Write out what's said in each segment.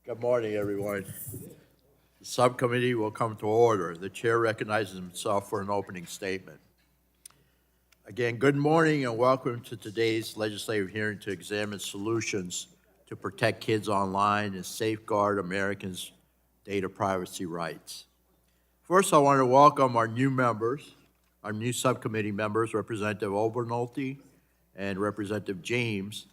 Good morning, everyone. The subcommittee will come to order. The chair recognizes himself for an opening statement. Again, good morning and welcome to today's legislative hearing to examine solutions to protect kids online and safeguard Americans' data privacy rights. First, I want to welcome our new members, our new subcommittee members, Representative Obernolte and Representative James.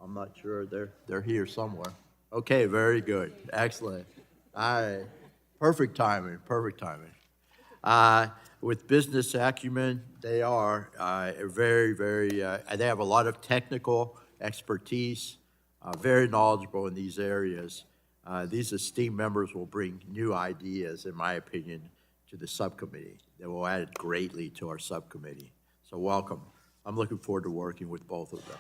I'm not sure, they're here somewhere. Okay, very good, excellent. Perfect timing, perfect timing. With business acumen, they are they have a lot of technical expertise, very knowledgeable in these areas. These esteemed members will bring new ideas, in my opinion, to the subcommittee that will add greatly to our subcommittee. So welcome. I'm looking forward to working with both of them.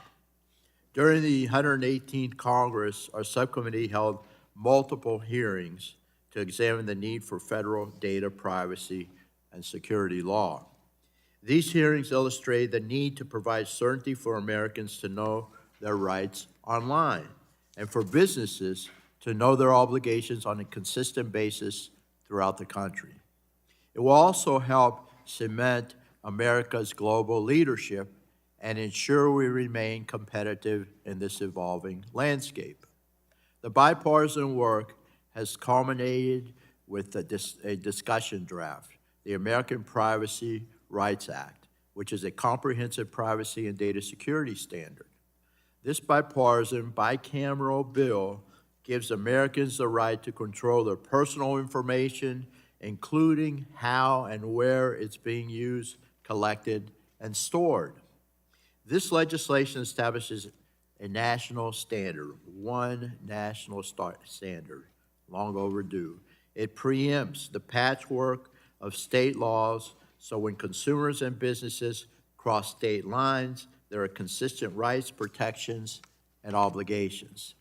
During the 118th Congress, our subcommittee held multiple hearings to examine the need for federal data privacy and security law. These hearings illustrate the need to provide certainty for Americans to know their rights online and for businesses to know their obligations on a consistent basis throughout the country. It will also help cement America's global leadership and ensure we remain competitive in this evolving landscape. The bipartisan work has culminated with a discussion draft, the American Privacy Rights Act, which is a comprehensive privacy and data security standard. This bipartisan, bicameral bill gives Americans the right to control their personal information, including how and where it's being used, collected, and stored. This legislation establishes a national standard, one national standard, long overdue. It preempts the patchwork of state laws, so when consumers and businesses cross state lines, there are consistent rights, protections, and obligations.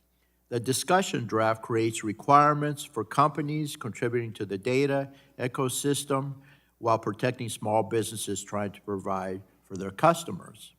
The discussion draft creates requirements for companies contributing to the data ecosystem while protecting small businesses trying to provide for their customers.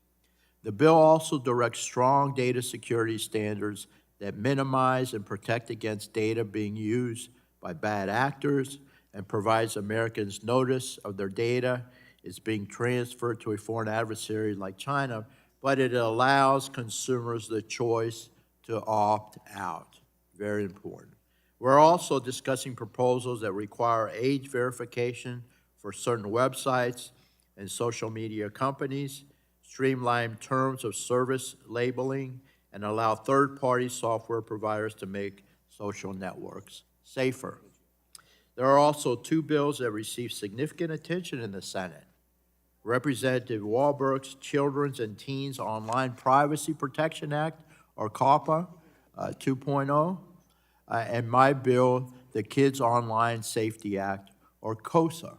The bill also directs strong data security standards that minimize and protect against data being used by bad actors and provides Americans notice of their data is being transferred to a foreign adversary like China, but it allows consumers the choice to opt out. Very important. We're also discussing proposals that require age verification for certain websites and social media companies, streamline terms of service labeling, and allow third-party software providers to make social networks safer. There are also two bills that receive significant attention in the Senate. Representative Walberg's Children's and Teens Online Privacy Protection Act, or COPPA 2.0, and my bill, the Kids Online Safety Act, or KOSA.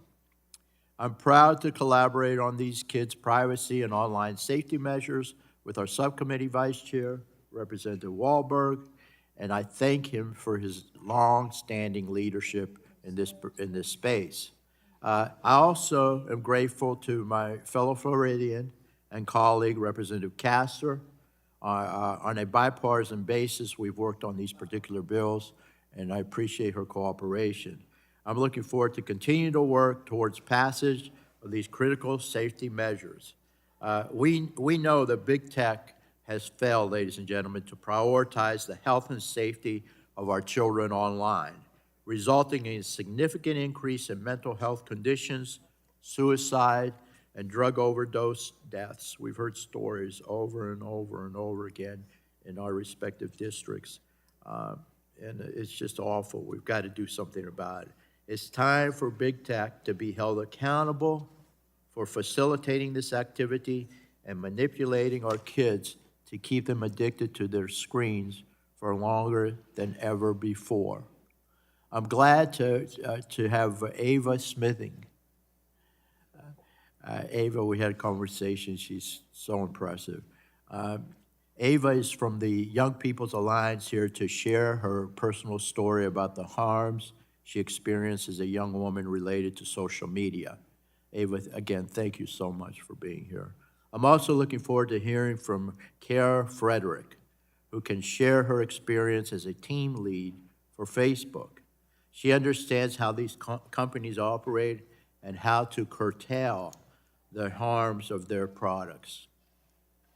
I'm proud to collaborate on these kids' privacy and online safety measures with our subcommittee vice chair, Representative Walberg, and I thank him for his long-standing leadership in this space. I also am grateful to my fellow Floridian and colleague, Representative Castor. On a bipartisan basis, we've worked on these particular bills, and I appreciate her cooperation. I'm looking forward to continue to work towards passage of these critical safety measures. We know that big tech has failed, ladies and gentlemen, to prioritize the health and safety of our children online, resulting in a significant increase in mental health conditions, suicide, and drug overdose deaths. We've heard stories over and over and over again in our respective districts, and it's just awful. We've got to do something about it. It's time for big tech to be held accountable for facilitating this activity and manipulating our kids to keep them addicted to their screens for longer than ever before. I'm glad to have Ava Smithing. Ava, we had a conversation. She's so impressive. Ava is from the Young People's Alliance here to share her personal story about the harms she experienced as a young woman related to social media. Ava, again, thank you so much for being here. I'm also looking forward to hearing from Kara Frederick, who can share her experience as a team lead for Facebook. She understands how these companies operate and how to curtail the harms of their products.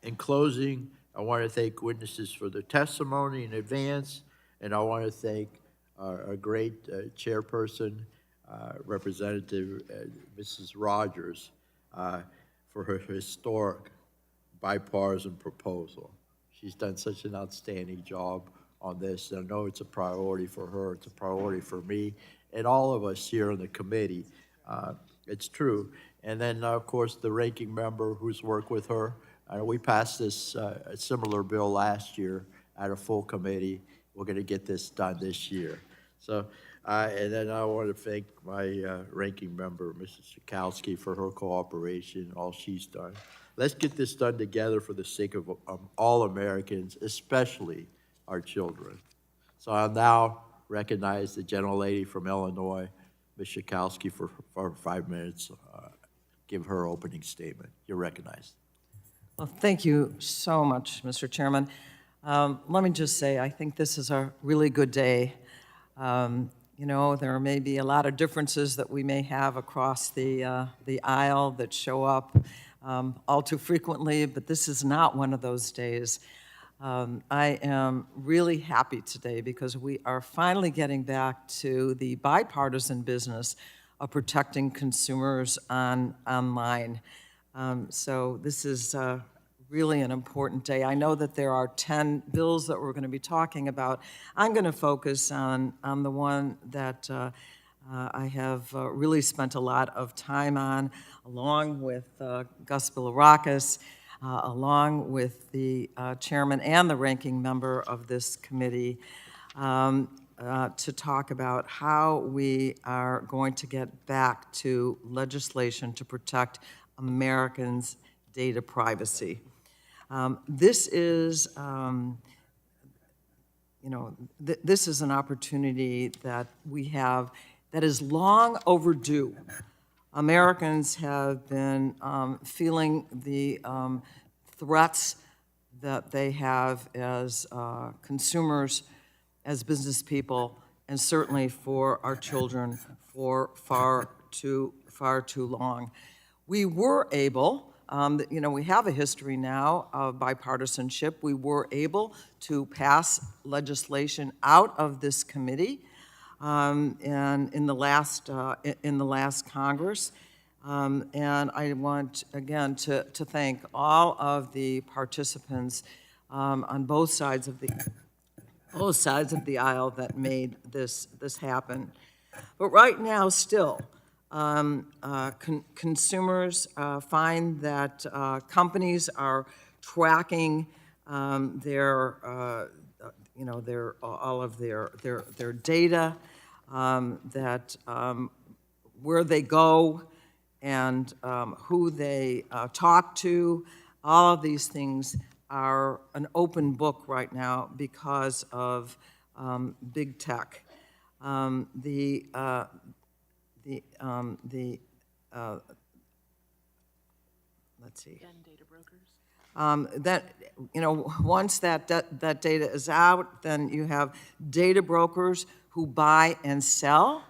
In closing, I want to thank witnesses for their testimony in advance, and I want to thank our great chairperson, Representative Mrs. Rogers, for her historic bipartisan proposal. She's done such an outstanding job on this. I know it's a priority for her, it's a priority for me, and all of us here on the committee. It's true. And then, of course, the ranking member who's worked with her. We passed this a similar bill last year at a full committee. We're going to get this done this year. So, and then I want to thank my ranking member, Mrs. Schakowsky, for her cooperation, all she's done. Let's get this done together for the sake of all Americans, especially our children. So I'll now recognize the gentlelady from Illinois, Ms. Schakowsky, for 5 minutes. Give her opening statement. You're recognized. Well, thank you so much, Mr. Chairman. Let me just say, I think this is a really good day. You know, there may be a lot of differences that we may have across the aisle that show up all too frequently, but this is not one of those days. I am really happy today because we are finally getting back to the bipartisan business of protecting consumers online. So this is really an important day. I know that there are 10 bills that we're going to be talking about. I'm going to focus on the one that I have really spent a lot of time on, along with Gus Bilirakis, along with the chairman and the ranking member of this committee, to talk about how we are going to get back to legislation to protect Americans' data privacy. This is, this is an opportunity that we have that is long overdue. Americans have been feeling the threats that they have as consumers, as business people, and certainly for our children for far too long. We were able, we have a history now of bipartisanship. We were able to pass legislation out of this committee and in the last Congress. And I want, again, to thank all of the participants on both sides of the aisle that made this happen. But right now, still, consumers find that companies are tracking all of their data, that where they go and who they talk to. All of these things are an open book right now because of big tech. Let's see. Again, data brokers. Once that data is out, then you have data brokers who buy and sell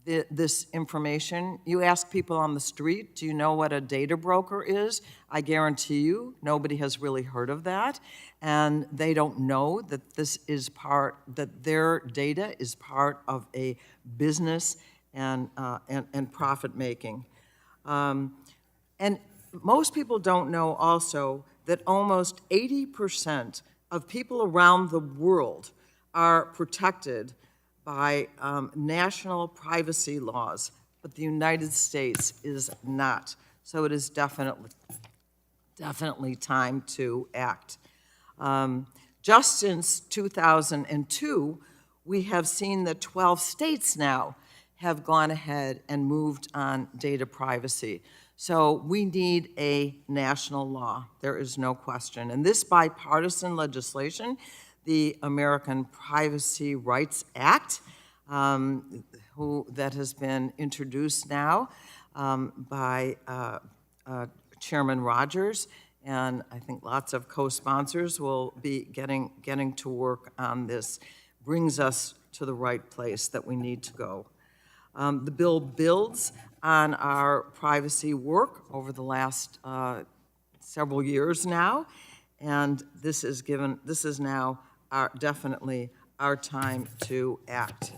this information. You ask people on the street, do you know what a data broker is? I guarantee you, nobody has really heard of that, and they don't know that that their data is part of a business and profit making. And most people don't know also that almost 80% of people around the world are protected by national privacy laws, but the United States is not. So it is definitely time to act. Just since 2002, we have seen that 12 states now have gone ahead and moved on data privacy. So we need a national law, there is no question. And this bipartisan legislation, the American Privacy Rights Act, that has been introduced now by Chairman Rogers, and I think lots of co-sponsors will be getting to work on this, brings us to the right place that we need to go. The bill builds on our privacy work over the last several years now, and this is now definitely our time to act.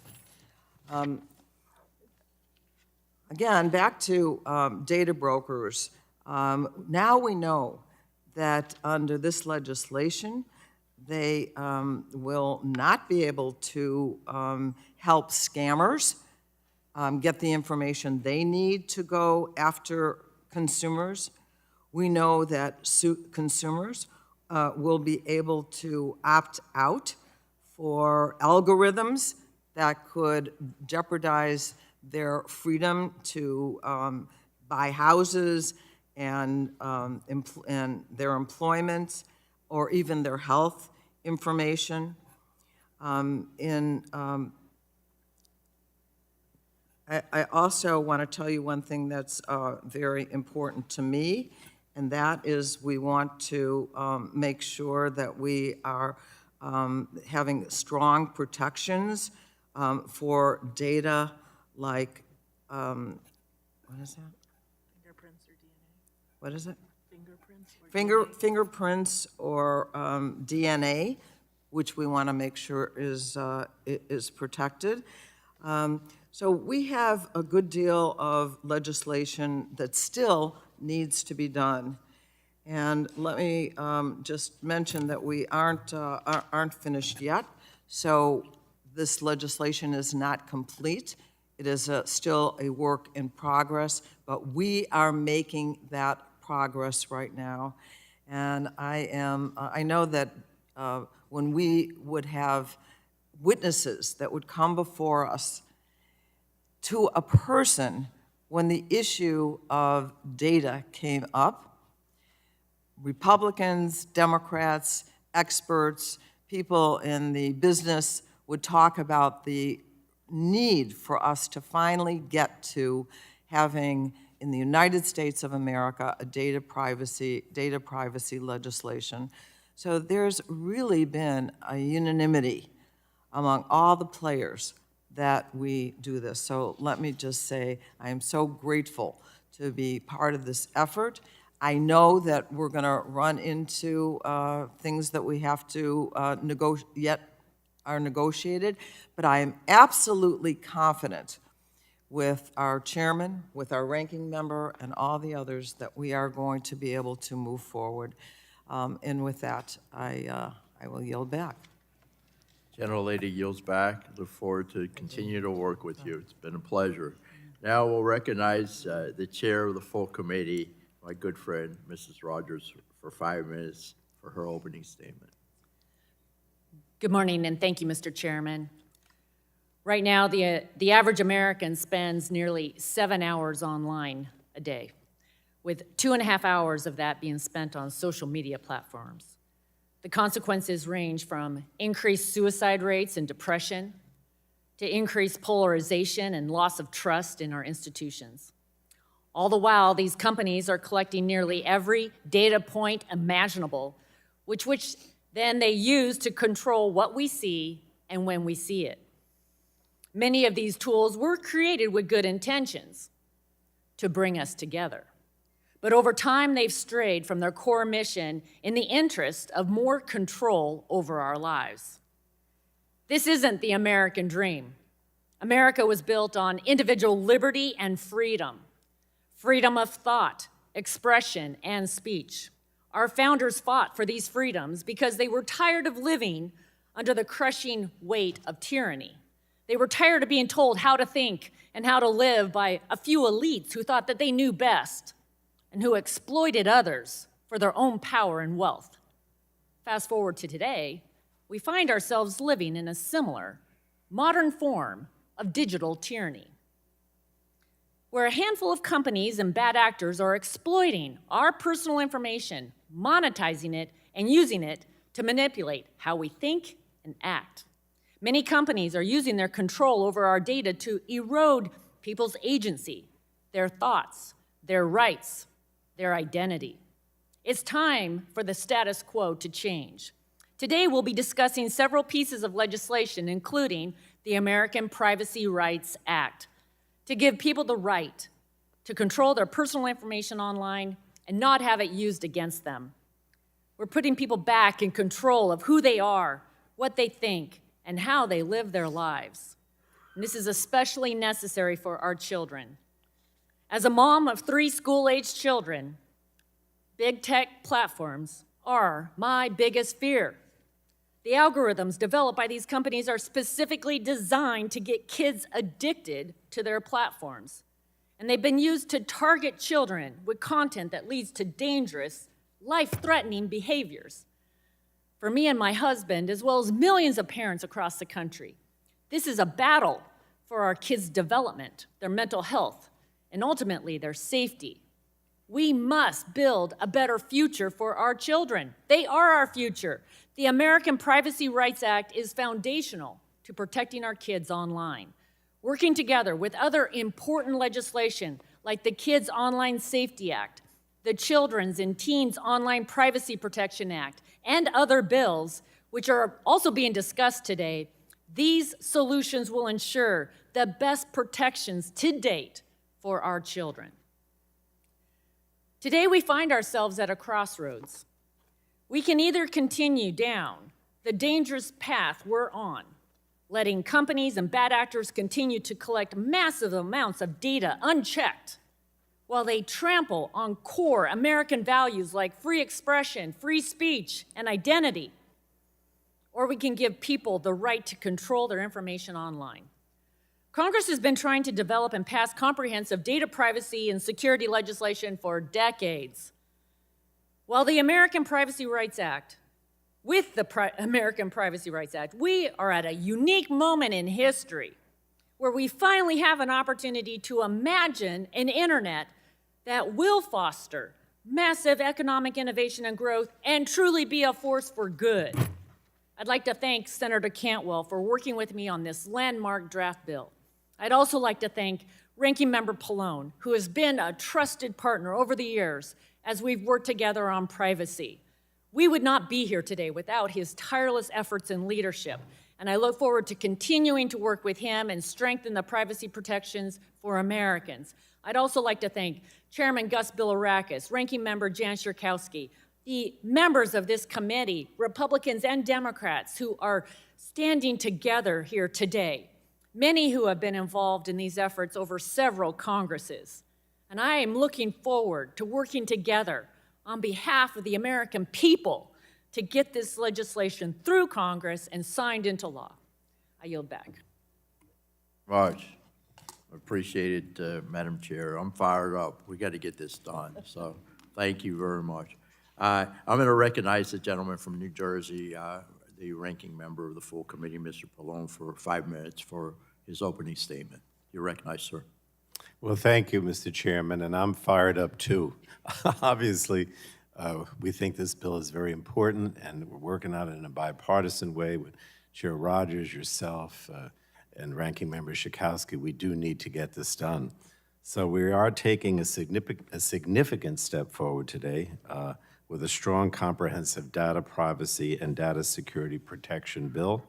Again, back to data brokers. Now we know that under this legislation, they will not be able to help scammers get the information they need to go after consumers. We know that consumers will be able to opt out for algorithms that could jeopardize their freedom to buy houses and their employment or even their health information. I also want to tell you one thing that's very important to me, and that is we want to make sure that we are having strong protections for data like, what is that? Fingerprints or DNA? What is it? Fingerprints or DNA? Fingerprints or DNA, which we want to make sure is protected. So we have a good deal of legislation that still needs to be done. And let me just mention that we aren't finished yet. So this legislation is not complete. It is still a work in progress, but we are making that progress right now. And I know that when we would have witnesses that would come before us to a person when the issue of data came up, Republicans, Democrats, experts, people in the business would talk about the need for us to finally get to having, in the United States of America, a data privacy legislation. So there's really been a unanimity among all the players that we do this. So let me just say, I am so grateful to be part of this effort. I know that we're going to run into things that we have to are negotiated, but I am absolutely confident with our chairman, with our ranking member, and all the others that we are going to be able to move forward. And with that, I will yield back. Gentlelady yields back. Look forward to continue to work with you. It's been a pleasure. Now we'll recognize the chair of the full committee, my good friend, Mrs. Rogers, for 5 minutes for her opening statement. Good morning, and thank you, Mr. Chairman. Right now, the average American spends nearly 7 hours online a day, with 2.5 hours of that being spent on social media platforms. The consequences range from increased suicide rates and depression to increased polarization and loss of trust in our institutions. All the while, these companies are collecting nearly every data point imaginable, which then they use to control what we see and when we see it. Many of these tools were created with good intentions to bring us together. But over time, they've strayed from their core mission in the interest of more control over our lives. This isn't the American dream. America was built on individual liberty and freedom of thought, expression, and speech. Our founders fought for these freedoms because they were tired of living under the crushing weight of tyranny. They were tired of being told how to think and how to live by a few elites who thought that they knew best and who exploited others for their own power and wealth. Fast forward to today, we find ourselves living in a similar, modern form of digital tyranny, where a handful of companies and bad actors are exploiting our personal information, monetizing it, and using it to manipulate how we think and act. Many companies are using their control over our data to erode people's agency, their thoughts, their rights, their identity. It's time for the status quo to change. Today, we'll be discussing several pieces of legislation, including the American Privacy Rights Act, to give people the right to control their personal information online and not have it used against them. We're putting people back in control of who they are, what they think, and how they live their lives. And this is especially necessary for our children. As a mom of 3 school-aged children, big tech platforms are my biggest fear. The algorithms developed by these companies are specifically designed to get kids addicted to their platforms. And they've been used to target children with content that leads to dangerous, life-threatening behaviors. For me and my husband, as well as millions of parents across the country, this is a battle for our kids' development, their mental health, and ultimately their safety. We must build a better future for our children. They are our future. The American Privacy Rights Act is foundational to protecting our kids online. Working together with other important legislation like the Kids Online Safety Act, the Children's and Teens Online Privacy Protection Act, and other bills, which are also being discussed today, these solutions will ensure the best protections to date for our children. Today, we find ourselves at a crossroads. We can either continue down the dangerous path we're on, letting companies and bad actors continue to collect massive amounts of data unchecked, while they trample on core American values like free expression, free speech, and identity. Or we can give people the right to control their information online. Congress has been trying to develop and pass comprehensive data privacy and security legislation for decades. While the American Privacy Rights Act, with the American Privacy Rights Act, we are at a unique moment in history where we finally have an opportunity to imagine an internet that will foster massive economic innovation and growth and truly be a force for good. I'd like to thank Senator Cantwell for working with me on this landmark draft bill. I'd also like to thank Ranking Member Pallone, who has been a trusted partner over the years as we've worked together on privacy. We would not be here today without his tireless efforts and leadership, and I look forward to continuing to work with him and strengthen the privacy protections for Americans. I'd also like to thank Chairman Gus Bilirakis, Ranking Member Jan Schakowsky, the members of this committee, Republicans and Democrats, who are standing together here today, many who have been involved in these efforts over several Congresses. And I am looking forward to working together on behalf of the American people to get this legislation through Congress and signed into law. I yield back. Raj, appreciate it, Madam Chair. I'm fired up. We got to get this done, so thank you very much. I'm going to recognize the gentleman from New Jersey, the ranking member of the full committee, Mr. Pallone, for 5 minutes for his opening statement. You're recognized, sir. Well, thank you, Mr. Chairman, and I'm fired up too. Obviously, we think this bill is very important, and we're working on it in a bipartisan way with Chair Rogers, yourself, and Ranking Member Schakowsky. We do need to get this done. So we are taking a significant step forward today with a strong, comprehensive data privacy and data security protection bill.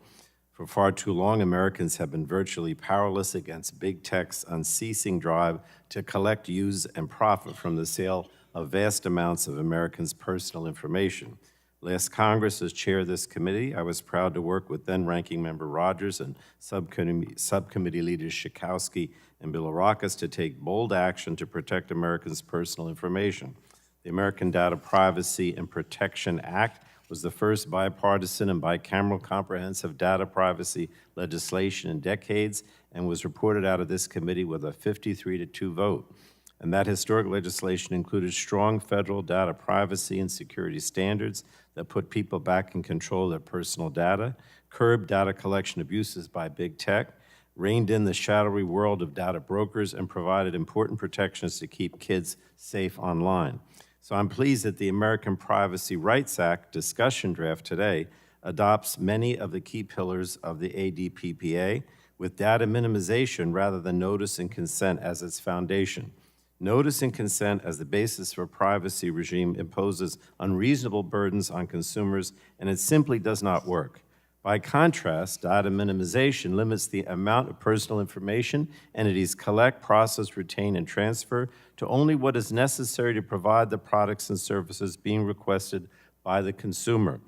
For far too long, Americans have been virtually powerless against big tech's unceasing drive to collect, use, and profit from the sale of vast amounts of Americans' personal information. Last Congress, as chair of this committee, I was proud to work with then-Ranking Member Rogers and subcommittee leaders Schakowsky and Bilirakis to take bold action to protect Americans' personal information. The American Data Privacy and Protection Act was the first bipartisan and bicameral comprehensive data privacy legislation in decades and was reported out of this committee with a 53-2 vote. And that historic legislation included strong federal data privacy and security standards that put people back in control of their personal data, curbed data collection abuses by big tech, reined in the shadowy world of data brokers, and provided important protections to keep kids safe online. So I'm pleased that the American Privacy Rights Act discussion draft today adopts many of the key pillars of the ADPPA with data minimization rather than notice and consent as its foundation. Notice and consent as the basis for a privacy regime imposes unreasonable burdens on consumers, and it simply does not work. By contrast, data minimization limits the amount of personal information entities collect, process, retain, and transfer to only what is necessary to provide the products and services being requested by the consumer.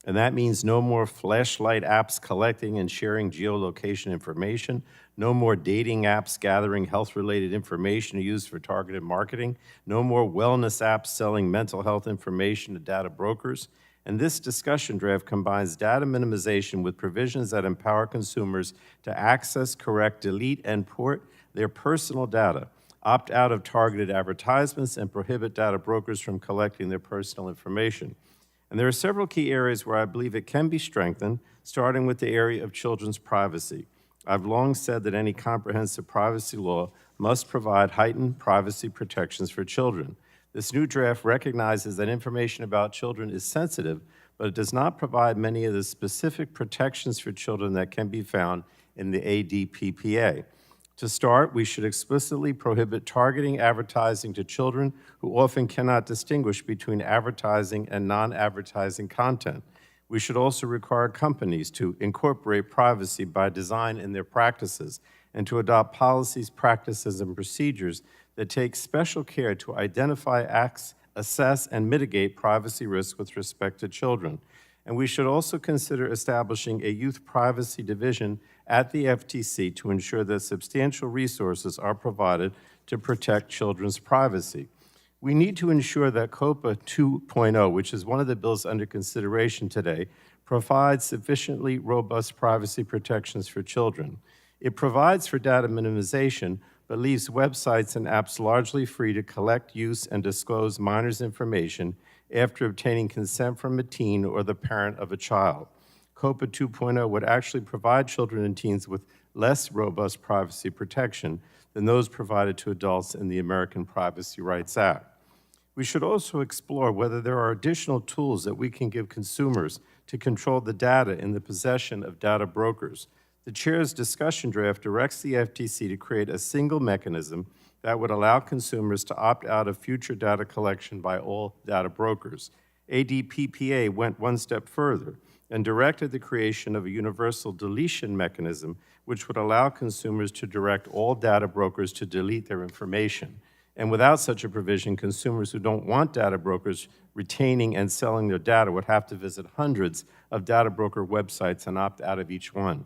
And that means no more flashlight apps collecting and sharing geolocation information, no more dating apps gathering health-related information used for targeted marketing, no more wellness apps selling mental health information to data brokers. And this discussion draft combines data minimization with provisions that empower consumers to access, correct, delete, and port their personal data, opt out of targeted advertisements, and prohibit data brokers from collecting their personal information. And there are several key areas where I believe it can be strengthened, starting with the area of children's privacy. I've long said that any comprehensive privacy law must provide heightened privacy protections for children. This new draft recognizes that information about children is sensitive, but it does not provide many of the specific protections for children that can be found in the ADPPA. To start, we should explicitly prohibit targeting advertising to children who often cannot distinguish between advertising and non-advertising content. We should also require companies to incorporate privacy by design in their practices and to adopt policies, practices, and procedures that take special care to identify, assess, and mitigate privacy risks with respect to children. And we should also consider establishing a youth privacy division at the FTC to ensure that substantial resources are provided to protect children's privacy. We need to ensure that COPPA 2.0, which is one of the bills under consideration today, provides sufficiently robust privacy protections for children. It provides for data minimization, but leaves websites and apps largely free to collect, use, and disclose minors' information after obtaining consent from a teen or the parent of a child. COPPA 2.0 would actually provide children and teens with less robust privacy protection than those provided to adults in the American Privacy Rights Act. We should also explore whether there are additional tools that we can give consumers to control the data in the possession of data brokers. The chair's discussion draft directs the FTC to create a single mechanism that would allow consumers to opt out of future data collection by all data brokers. ADPPA went one step further and directed the creation of a universal deletion mechanism which would allow consumers to direct all data brokers to delete their information. And without such a provision, consumers who don't want data brokers retaining and selling their data would have to visit hundreds of data broker websites and opt out of each one.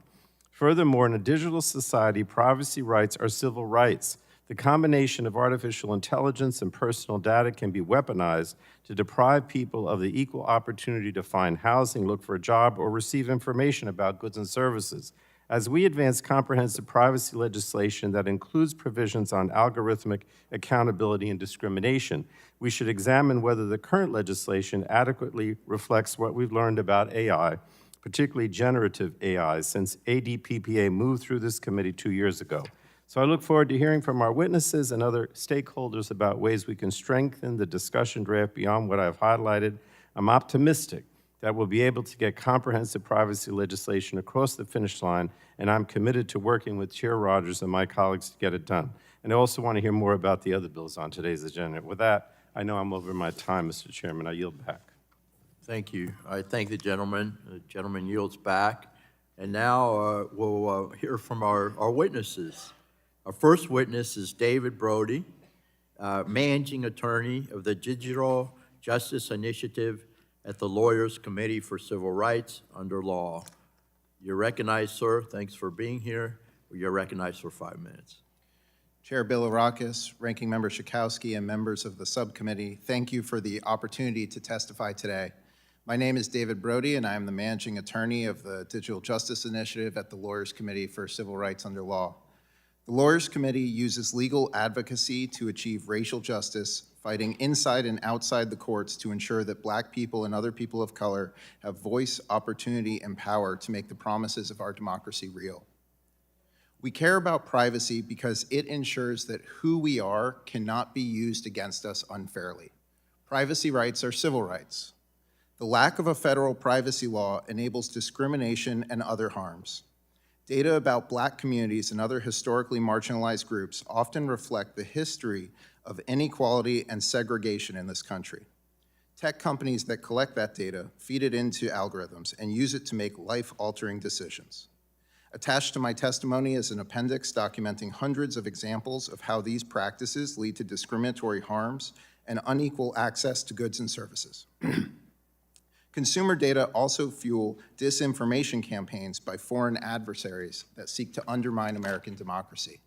Furthermore, in a digital society, privacy rights are civil rights. The combination of artificial intelligence and personal data can be weaponized to deprive people of the equal opportunity to find housing, look for a job, or receive information about goods and services. As we advance comprehensive privacy legislation that includes provisions on algorithmic accountability and discrimination, we should examine whether the current legislation adequately reflects what we've learned about AI, particularly generative AI, since ADPPA moved through this committee 2 years ago. So I look forward to hearing from our witnesses and other stakeholders about ways we can strengthen the discussion draft beyond what I've highlighted. I'm optimistic that we'll be able to get comprehensive privacy legislation across the finish line, and I'm committed to working with Chair Rogers and my colleagues to get it done. And I also want to hear more about the other bills on today's agenda. With that, I know I'm over my time, Mr. Chairman. I yield back. Thank you. I thank the gentleman. The gentleman yields back. And now we'll hear from our witnesses. Our first witness is David Brody, Managing Attorney of the Digital Justice Initiative at the Lawyers Committee for Civil Rights under law. You're recognized, sir. Thanks for being here. You're recognized for 5 minutes. Chair Bilirakis, Ranking Member Schakowsky, and members of the subcommittee, thank you for the opportunity to testify today. My name is David Brody, and I am the Managing Attorney of the Digital Justice Initiative at the Lawyers Committee for Civil Rights under law. The Lawyers Committee uses legal advocacy to achieve racial justice, fighting inside and outside the courts to ensure that Black people and other people of color have voice, opportunity, and power to make the promises of our democracy real. We care about privacy because it ensures that who we are cannot be used against us unfairly. Privacy rights are civil rights. The lack of a federal privacy law enables discrimination and other harms. Data about Black communities and other historically marginalized groups often reflect the history of inequality and segregation in this country. Tech companies that collect that data feed it into algorithms and use it to make life-altering decisions. Attached to my testimony is an appendix documenting hundreds of examples of how these practices lead to discriminatory harms and unequal access to goods and services. Consumer data also fuel disinformation campaigns by foreign adversaries that seek to undermine American democracy.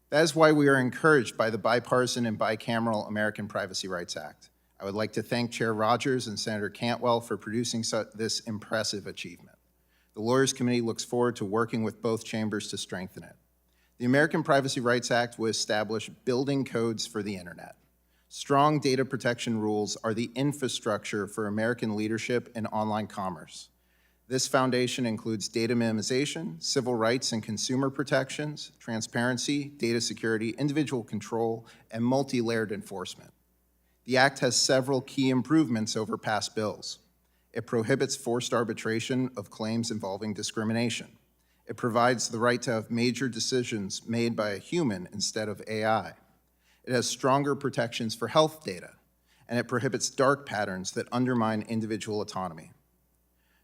That is why we are encouraged by the bipartisan and bicameral American Privacy Rights Act. I would like to thank Chair Rogers and Senator Cantwell for producing this impressive achievement. The Lawyers Committee looks forward to working with both chambers to strengthen it. The American Privacy Rights Act will establish building codes for the internet. Strong data protection rules are the infrastructure for American leadership in online commerce. This foundation includes data minimization, civil rights and consumer protections, transparency, data security, individual control, and multi-layered enforcement. The Act has several key improvements over past bills. It prohibits forced arbitration of claims involving discrimination. It provides the right to have major decisions made by a human instead of AI. It has stronger protections for health data, and it prohibits dark patterns that undermine individual autonomy.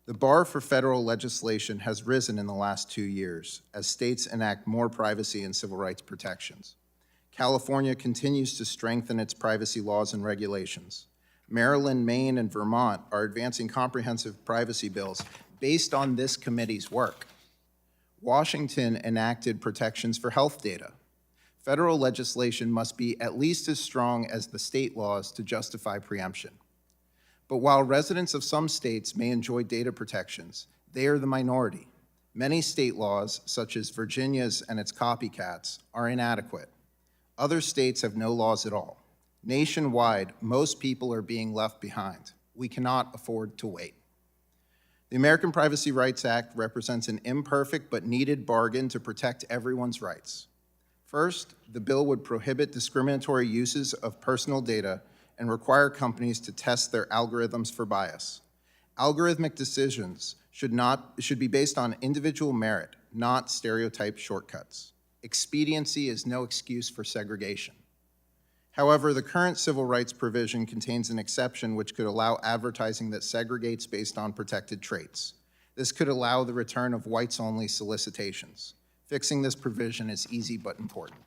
The bar for federal legislation has risen in the last 2 years as states enact more privacy and civil rights protections. California continues to strengthen its privacy laws and regulations. Maryland, Maine, and Vermont are advancing comprehensive privacy bills based on this committee's work. Washington enacted protections for health data. Federal legislation must be at least as strong as the state laws to justify preemption. But while residents of some states may enjoy data protections, they are the minority. Many state laws, such as Virginia's and its copycats, are inadequate. Other states have no laws at all. Nationwide, most people are being left behind. We cannot afford to wait. The American Privacy Rights Act represents an imperfect but needed bargain to protect everyone's rights. First, the bill would prohibit discriminatory uses of personal data and require companies to test their algorithms for bias. Algorithmic decisions should be based on individual merit, not stereotype shortcuts. Expediency is no excuse for segregation. However, the current civil rights provision contains an exception which could allow advertising that segregates based on protected traits. This could allow the return of whites-only solicitations. Fixing this provision is easy but important.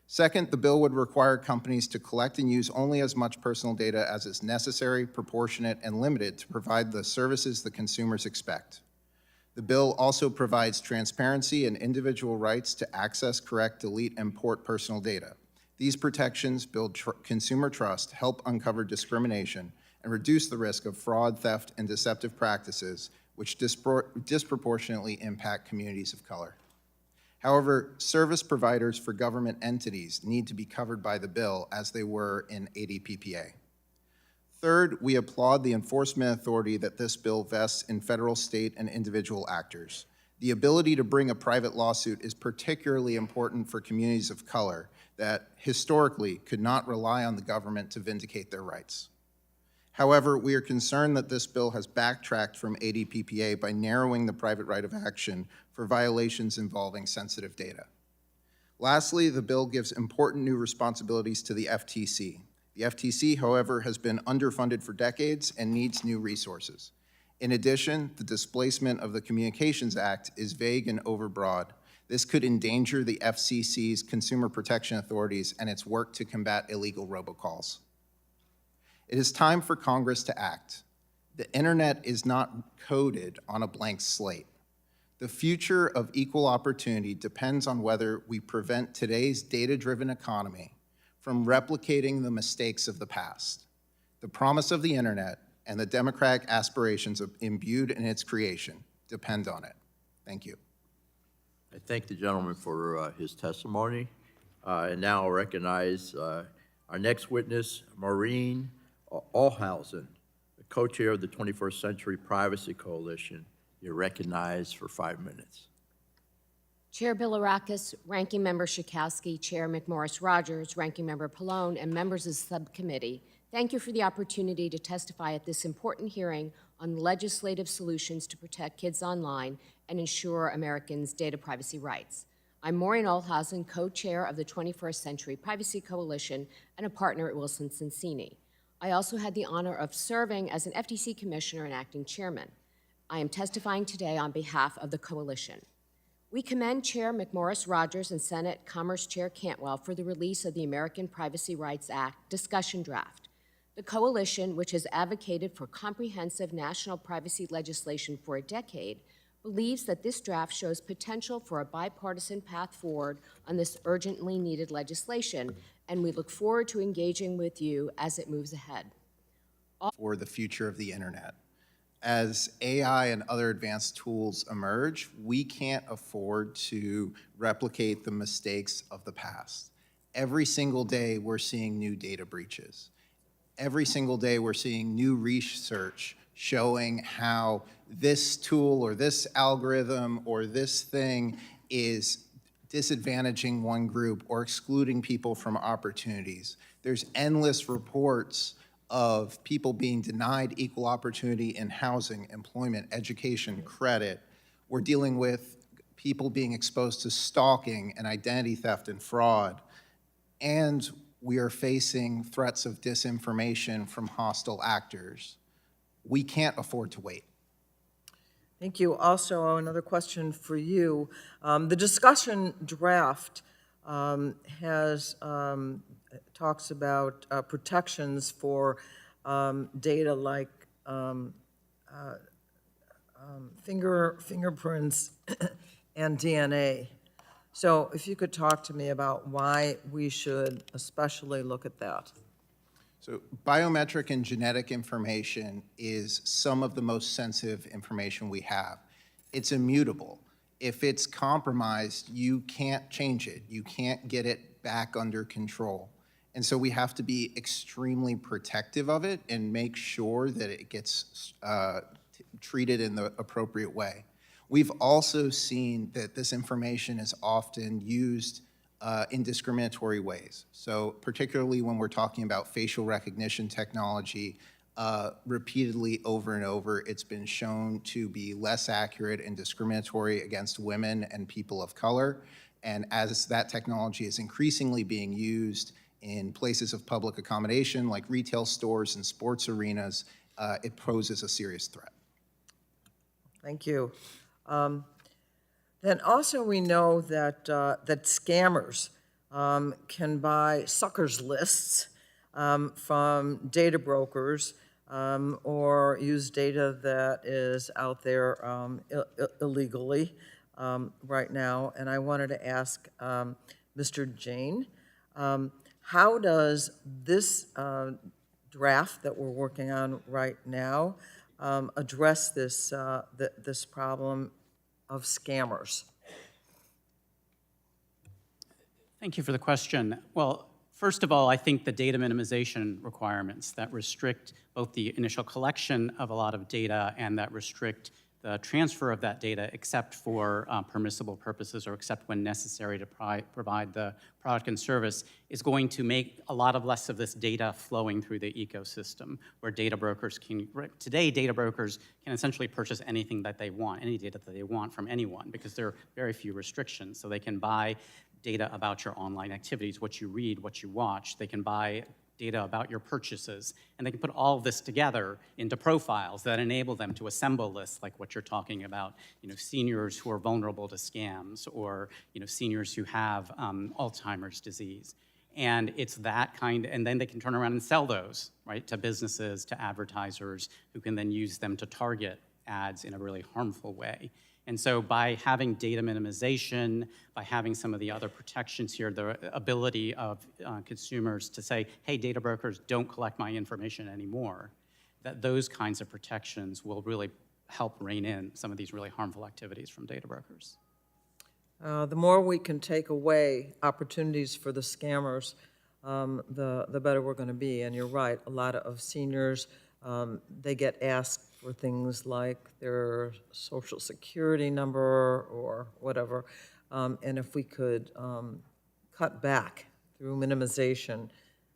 Second, the bill would require companies to collect and use only as much personal data as is necessary, proportionate, and limited to provide the services the consumers expect. The bill also provides transparency and individual rights to access, correct, delete, and port personal data. These protections build consumer trust, help uncover discrimination, and reduce the risk of fraud, theft, and deceptive practices which disproportionately impact communities of color. However, service providers for government entities need to be covered by the bill as they were in ADPPA. Third, we applaud the enforcement authority that this bill vests in federal, state, and individual actors. The ability to bring a private lawsuit is particularly important for communities of color that historically could not rely on the government to vindicate their rights. However, we are concerned that this bill has backtracked from ADPPA by narrowing the private right of action for violations involving sensitive data. Lastly, the bill gives important new responsibilities to the FTC. The FTC, however, has been underfunded for decades and needs new resources. In addition, the displacement of the Communications Act is vague and overbroad. This could endanger the FCC's consumer protection authorities and its work to combat illegal robocalls. It is time for Congress to act. The internet is not coded on a blank slate. The future of equal opportunity depends on whether we prevent today's data-driven economy from replicating the mistakes of the past. The promise of the internet and the democratic aspirations imbued in its creation depend on it. Thank you. I thank the gentleman for his testimony. And now I'll recognize our next witness, Maureen Alhausen, the co-chair of the 21st Century Privacy Coalition. You're recognized for 5 minutes. Chair Bilirakis, Ranking Member Schakowsky, Chair McMorris-Rogers, Ranking Member Pallone, and members of the subcommittee, thank you for the opportunity to testify at this important hearing on legislative solutions to protect kids online and ensure Americans' data privacy rights. I'm Maureen Olhausen, co-chair of the 21st Century Privacy Coalition and a partner at Wilson Sonsini. I also had the honor of serving as an FTC commissioner and acting chairman. I am testifying today on behalf of the coalition. We commend Chair McMorris Rogers and Senate Commerce Chair Cantwell for the release of the American Privacy Rights Act discussion draft. The coalition, which has advocated for comprehensive national privacy legislation for a decade, believes that this draft shows potential for a bipartisan path forward on this urgently needed legislation, and we look forward to engaging with you as it moves ahead. For the future of the internet. As AI and other advanced tools emerge, we can't afford to replicate the mistakes of the past. Every single day, we're seeing new data breaches. Every single day, we're seeing new research showing how this tool or this algorithm or this thing is disadvantaging one group or excluding people from opportunities. There's endless reports of people being denied equal opportunity in housing, employment, education, credit. We're dealing with people being exposed to stalking and identity theft and fraud. And we are facing threats of disinformation from hostile actors. We can't afford to wait. Thank you. Also, another question for you. The discussion draft talks about protections for data like fingerprints and DNA. So if you could talk to me about why we should especially look at that. So biometric and genetic information is some of the most sensitive information we have. It's immutable. If it's compromised, you can't change it. You can't get it back under control. And so we have to be extremely protective of it and make sure that it gets treated in the appropriate way. We've also seen that this information is often used in discriminatory ways. So particularly when we're talking about facial recognition technology, repeatedly over and over, it's been shown to be less accurate and discriminatory against women and people of color. And as that technology is increasingly being used in places of public accommodation like retail stores and sports arenas, it poses a serious threat. Thank you. Then also we know that, that scammers can buy suckers lists from data brokers or use data that is out there illegally right now. And I wanted to ask Mr. Jain, how does this draft that we're working on right now address this, this problem of scammers? Thank you for the question. Well, first of all, I think the data minimization requirements that restrict both the initial collection of a lot of data and that restrict the transfer of that data except for permissible purposes or except when necessary to provide the product and service is going to make a lot of less of this data flowing through the ecosystem where data brokers can, today data brokers can essentially purchase anything that they want, any data that they want from anyone because there are very few restrictions. So they can buy data about your online activities, what you read, what you watch. They can buy data about your purchases, and they can put all of this together into profiles that enable them to assemble lists like what you're talking about, seniors who are vulnerable to scams or, seniors who have Alzheimer's disease. And it's that kind, and then they can turn around and sell those, right, to businesses, to advertisers who can then use them to target ads in a really harmful way. And so by having data minimization, by having some of the other protections here, the ability of consumers to say, hey, data brokers, don't collect my information anymore, that those kinds of protections will really help rein in some of these really harmful activities from data brokers. The more we can take away opportunities for the scammers, the better we're going to be. And you're right, a lot of seniors, they get asked for things like their social security number or whatever. And if we could cut back through minimization,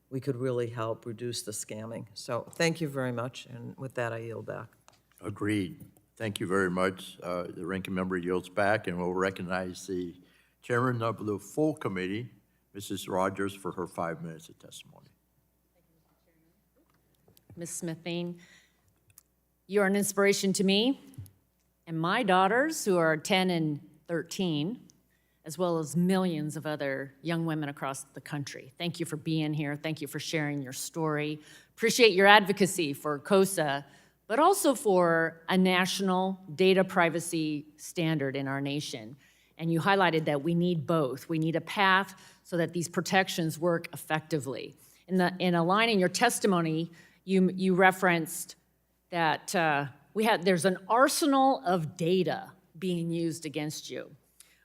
we could really help reduce the scamming. So thank you very much. And with that, I yield back. Agreed. Thank you very much. The ranking member yields back, and we'll recognize the Chairman of the full committee, Mrs. Rogers, for her 5 minutes of testimony. Ms. Smithine, you're an inspiration to me and my daughters, who are 10 and 13, as well as millions of other young women across the country. Thank you for being here. Thank you for sharing your story. Appreciate your advocacy for COSA, but also for a national data privacy standard in our nation. And you highlighted that we need both. We need a path so that these protections work effectively. In a line in your testimony, you referenced that there's an arsenal of data being used against you.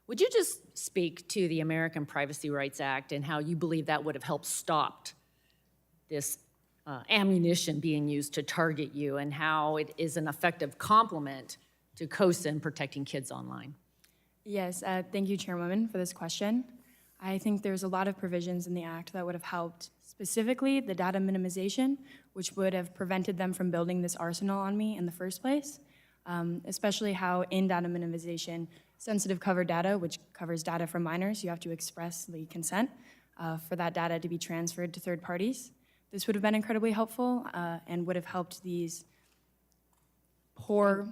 Would you just speak to the American Privacy Rights Act and how you believe that would have helped stop this ammunition being used to target you, and how it is an effective complement to COSA in protecting kids online? Yes, thank you, Chairwoman, for this question. I think there's a lot of provisions in the Act that would have helped, specifically the data minimization, which would have prevented them from building this arsenal on me in the first place, especially how in data minimization, sensitive covered data, which covers data from minors, you have to expressly consent for that data to be transferred to third parties. This would have been incredibly helpful and would have helped these poor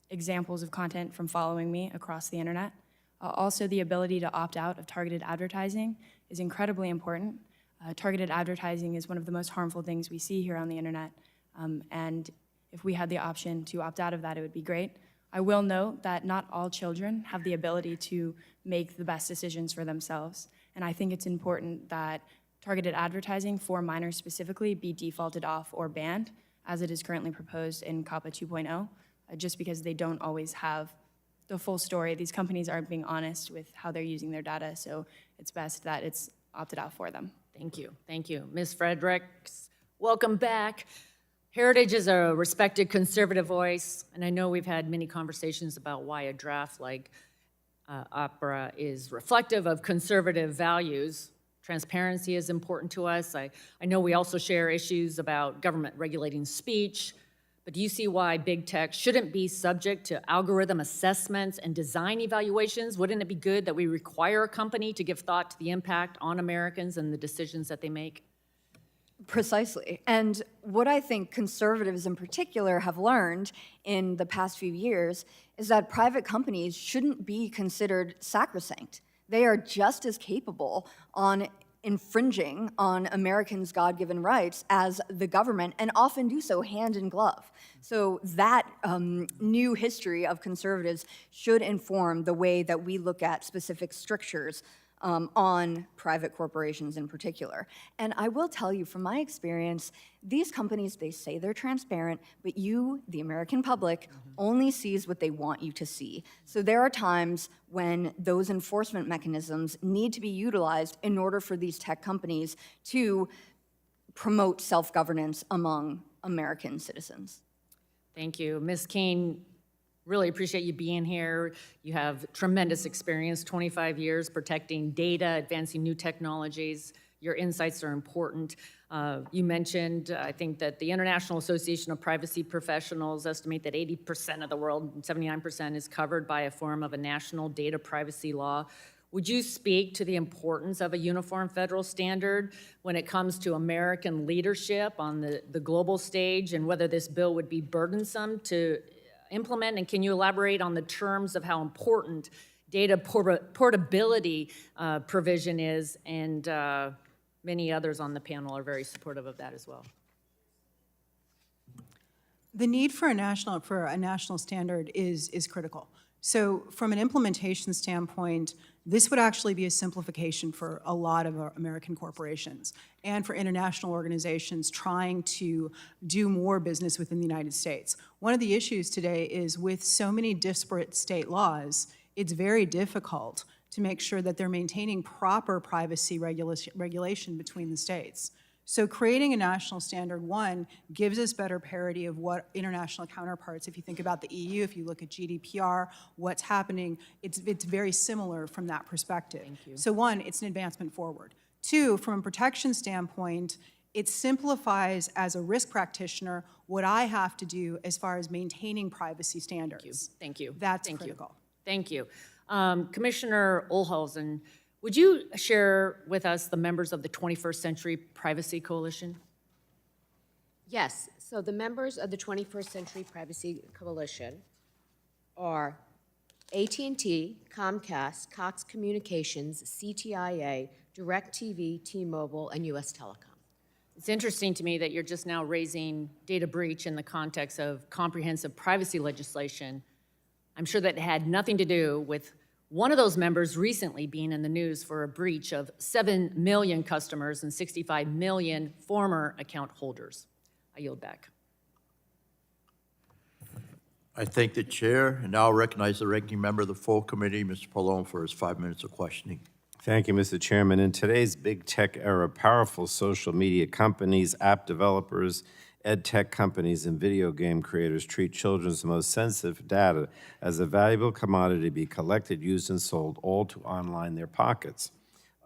examples of content from following me across the internet. Also, the ability to opt out of targeted advertising is incredibly important. Targeted advertising is one of the most harmful things we see here on the internet, and if we had the option to opt out of that, it would be great. I will note that not all children have the ability to make the best decisions for themselves, and I think it's important that targeted advertising for minors specifically be defaulted off or banned, as it is currently proposed in COPPA 2.0, just because they don't always have the full story. These companies aren't being honest with how they're using their data, so it's best that it's opted out for them. Thank you. Thank you. Ms. Fredericks, welcome back. Heritage is a respected conservative voice, and I know we've had many conversations about why a draft like OPERA is reflective of conservative values. Transparency is important to us. I know we also share issues about government regulating speech, but do you see why big tech shouldn't be subject to algorithm assessments and design evaluations? Wouldn't it be good that we require a company to give thought to the impact on Americans and the decisions that they make? Precisely. And what I think conservatives in particular have learned in the past few years is that private companies shouldn't be considered sacrosanct. They are just as capable on infringing on Americans' God-given rights as the government, and often do so hand in glove. So that new history of conservatives should inform the way that we look at specific strictures on private corporations in particular. And I will tell you from my experience, these companies, they say they're transparent, but you, the American public, only sees what they want you to see. So there are times when those enforcement mechanisms need to be utilized in order for these tech companies to promote self-governance among American citizens. Thank you. Ms. Keene, really appreciate you being here. You have tremendous experience, 25 years protecting data, advancing new technologies. Your insights are important. You mentioned, I think, that the International Association of Privacy Professionals estimate that 80% of the world, 79%, is covered by a form of a national data privacy law. Would you speak to the importance of a uniform federal standard when it comes to American leadership on the global stage, and whether this bill would be burdensome to implement? And can you elaborate on the terms of how important data portability provision is? And many others on the panel are very supportive of that as well. The need for a national standard is critical. So from an implementation standpoint, this would actually be a simplification for a lot of our American corporations and for international organizations trying to do more business within the United States. One of the issues today is with so many disparate state laws, it's very difficult to make sure that they're maintaining proper privacy regulation between the states. So creating a national standard, one, gives us better parity of what international counterparts, if you think about the EU, if you look at GDPR, what's happening, it's very similar from that perspective. Thank you. So one, it's an advancement forward. Two, from a protection standpoint, it simplifies, as a risk practitioner, what I have to do as far as maintaining privacy standards. Thank you. That's Thank critical. You. Thank you. Commissioner Olhausen, would you share with us the members of the 21st Century Privacy Coalition? Yes, so the members of the 21st Century Privacy Coalition are AT&T, Comcast, Cox Communications, CTIA, DirecTV, T-Mobile, and US Telecom. It's interesting to me that you're just now raising data breach in the context of comprehensive privacy legislation. I'm sure that had nothing to do with one of those members recently being in the news for a breach of 7 million customers and 65 million former account holders. I yield back. I thank the chair, and now recognize the ranking member of the full committee, Mr. Pallone, for his 5 minutes of questioning. Thank you, Mr. Chairman. In today's big tech era, powerful social media companies, app developers, ed tech companies, and video game creators treat children's most sensitive data as a valuable commodity to be collected, used, and sold, all to line their pockets,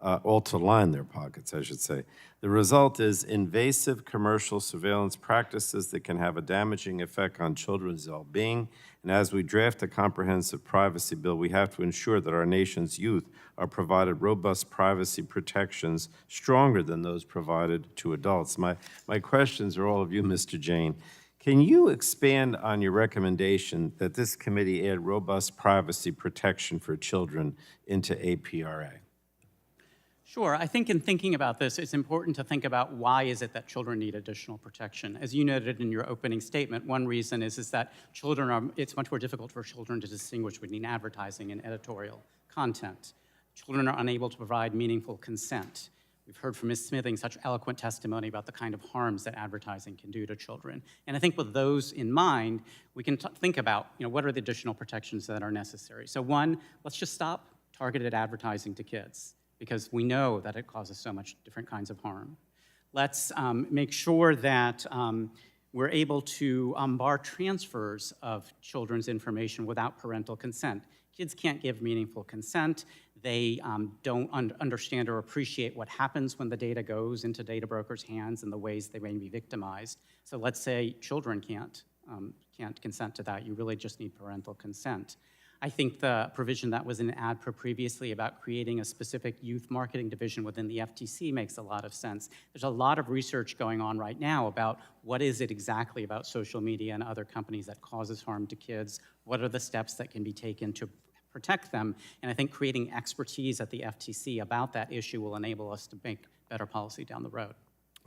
I should say. The result is invasive commercial surveillance practices that can have a damaging effect on children's well-being. And as we draft a comprehensive privacy bill, we have to ensure that our nation's youth are provided robust privacy protections stronger than those provided to adults. My questions are all of you, Mr. Jane. Can you expand on your recommendation that this committee add robust privacy protection for children into APRA? Sure. I think in thinking about this, it's important to think about why is it that children need additional protection. As you noted in your opening statement, one reason is that it's much more difficult for children to distinguish between advertising and editorial content. Children are unable to provide meaningful consent. We've heard from Ms. Smithing such eloquent testimony about the kind of harms that advertising can do to children. And I think with those in mind, we can think about, what are the additional protections that are necessary. So one, let's just stop targeted advertising to kids, because we know that it causes so much different kinds of harm. Let's make sure that we're able to bar transfers of children's information without parental consent. Kids can't give meaningful consent. They don't understand or appreciate what happens when the data goes into data brokers' hands and the ways they may be victimized. So let's say children can't consent to that. You really just need parental consent. I think the provision that was in ADPRA previously about creating a specific youth marketing division within the FTC makes a lot of sense. There's a lot of research going on right now about what is it exactly about social media and other companies that causes harm to kids, what are the steps that can be taken to protect them, and I think creating expertise at the FTC about that issue will enable us to make better policy down the road.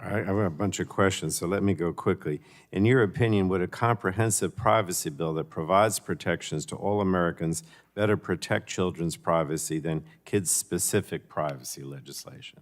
All right, I have a bunch of questions, so let me go quickly. In your opinion, would a comprehensive privacy bill that provides protections to all Americans better protect children's privacy than kids-specific privacy legislation?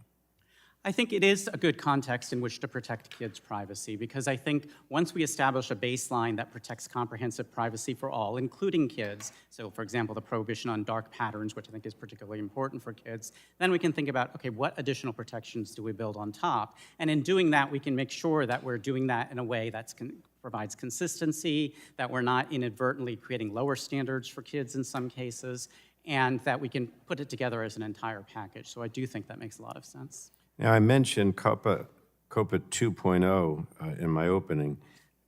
I think it is a good context in which to protect kids' privacy, because I think once we establish a baseline that protects comprehensive privacy for all, including kids, so for example, the prohibition on dark patterns, which I think is particularly important for kids, then we can think about, okay, what additional protections do we build on top? And in doing that, we can make sure that we're doing that in a way that provides consistency, that we're not inadvertently creating lower standards for kids in some cases, and that we can put it together as an entire package. So I do think that makes a lot of sense. Now, I mentioned COPPA 2.0 in my opening,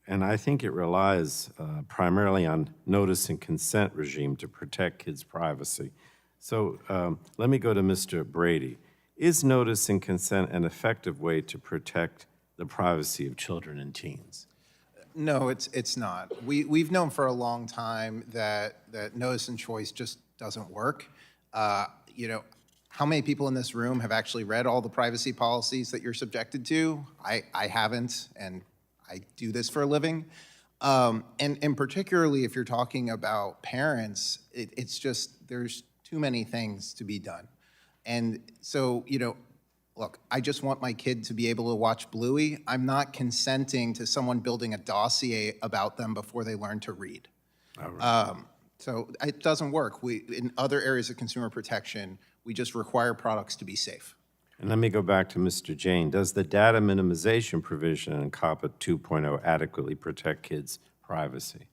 and I think it relies primarily on notice and consent regime to protect kids' privacy. So let me go to Mr. Brady. Is notice and consent an effective way to protect the privacy of children and teens? No, it's not. We've known for a long time that notice and choice just doesn't work. How many people in this room have actually read all the privacy policies that you're subjected to? I haven't, and I do this for a living. And particularly if you're talking about parents, it's just, there's too many things to be done. And so, look, I just want my kid to be able to watch Bluey. I'm not consenting to someone building a dossier about them before they learn to read. All right. So it doesn't work. In other areas of consumer protection, we just require products to be safe. And let me go back to Mr. Jane. Does the data minimization provision in COPPA 2.0 adequately protect kids' privacy?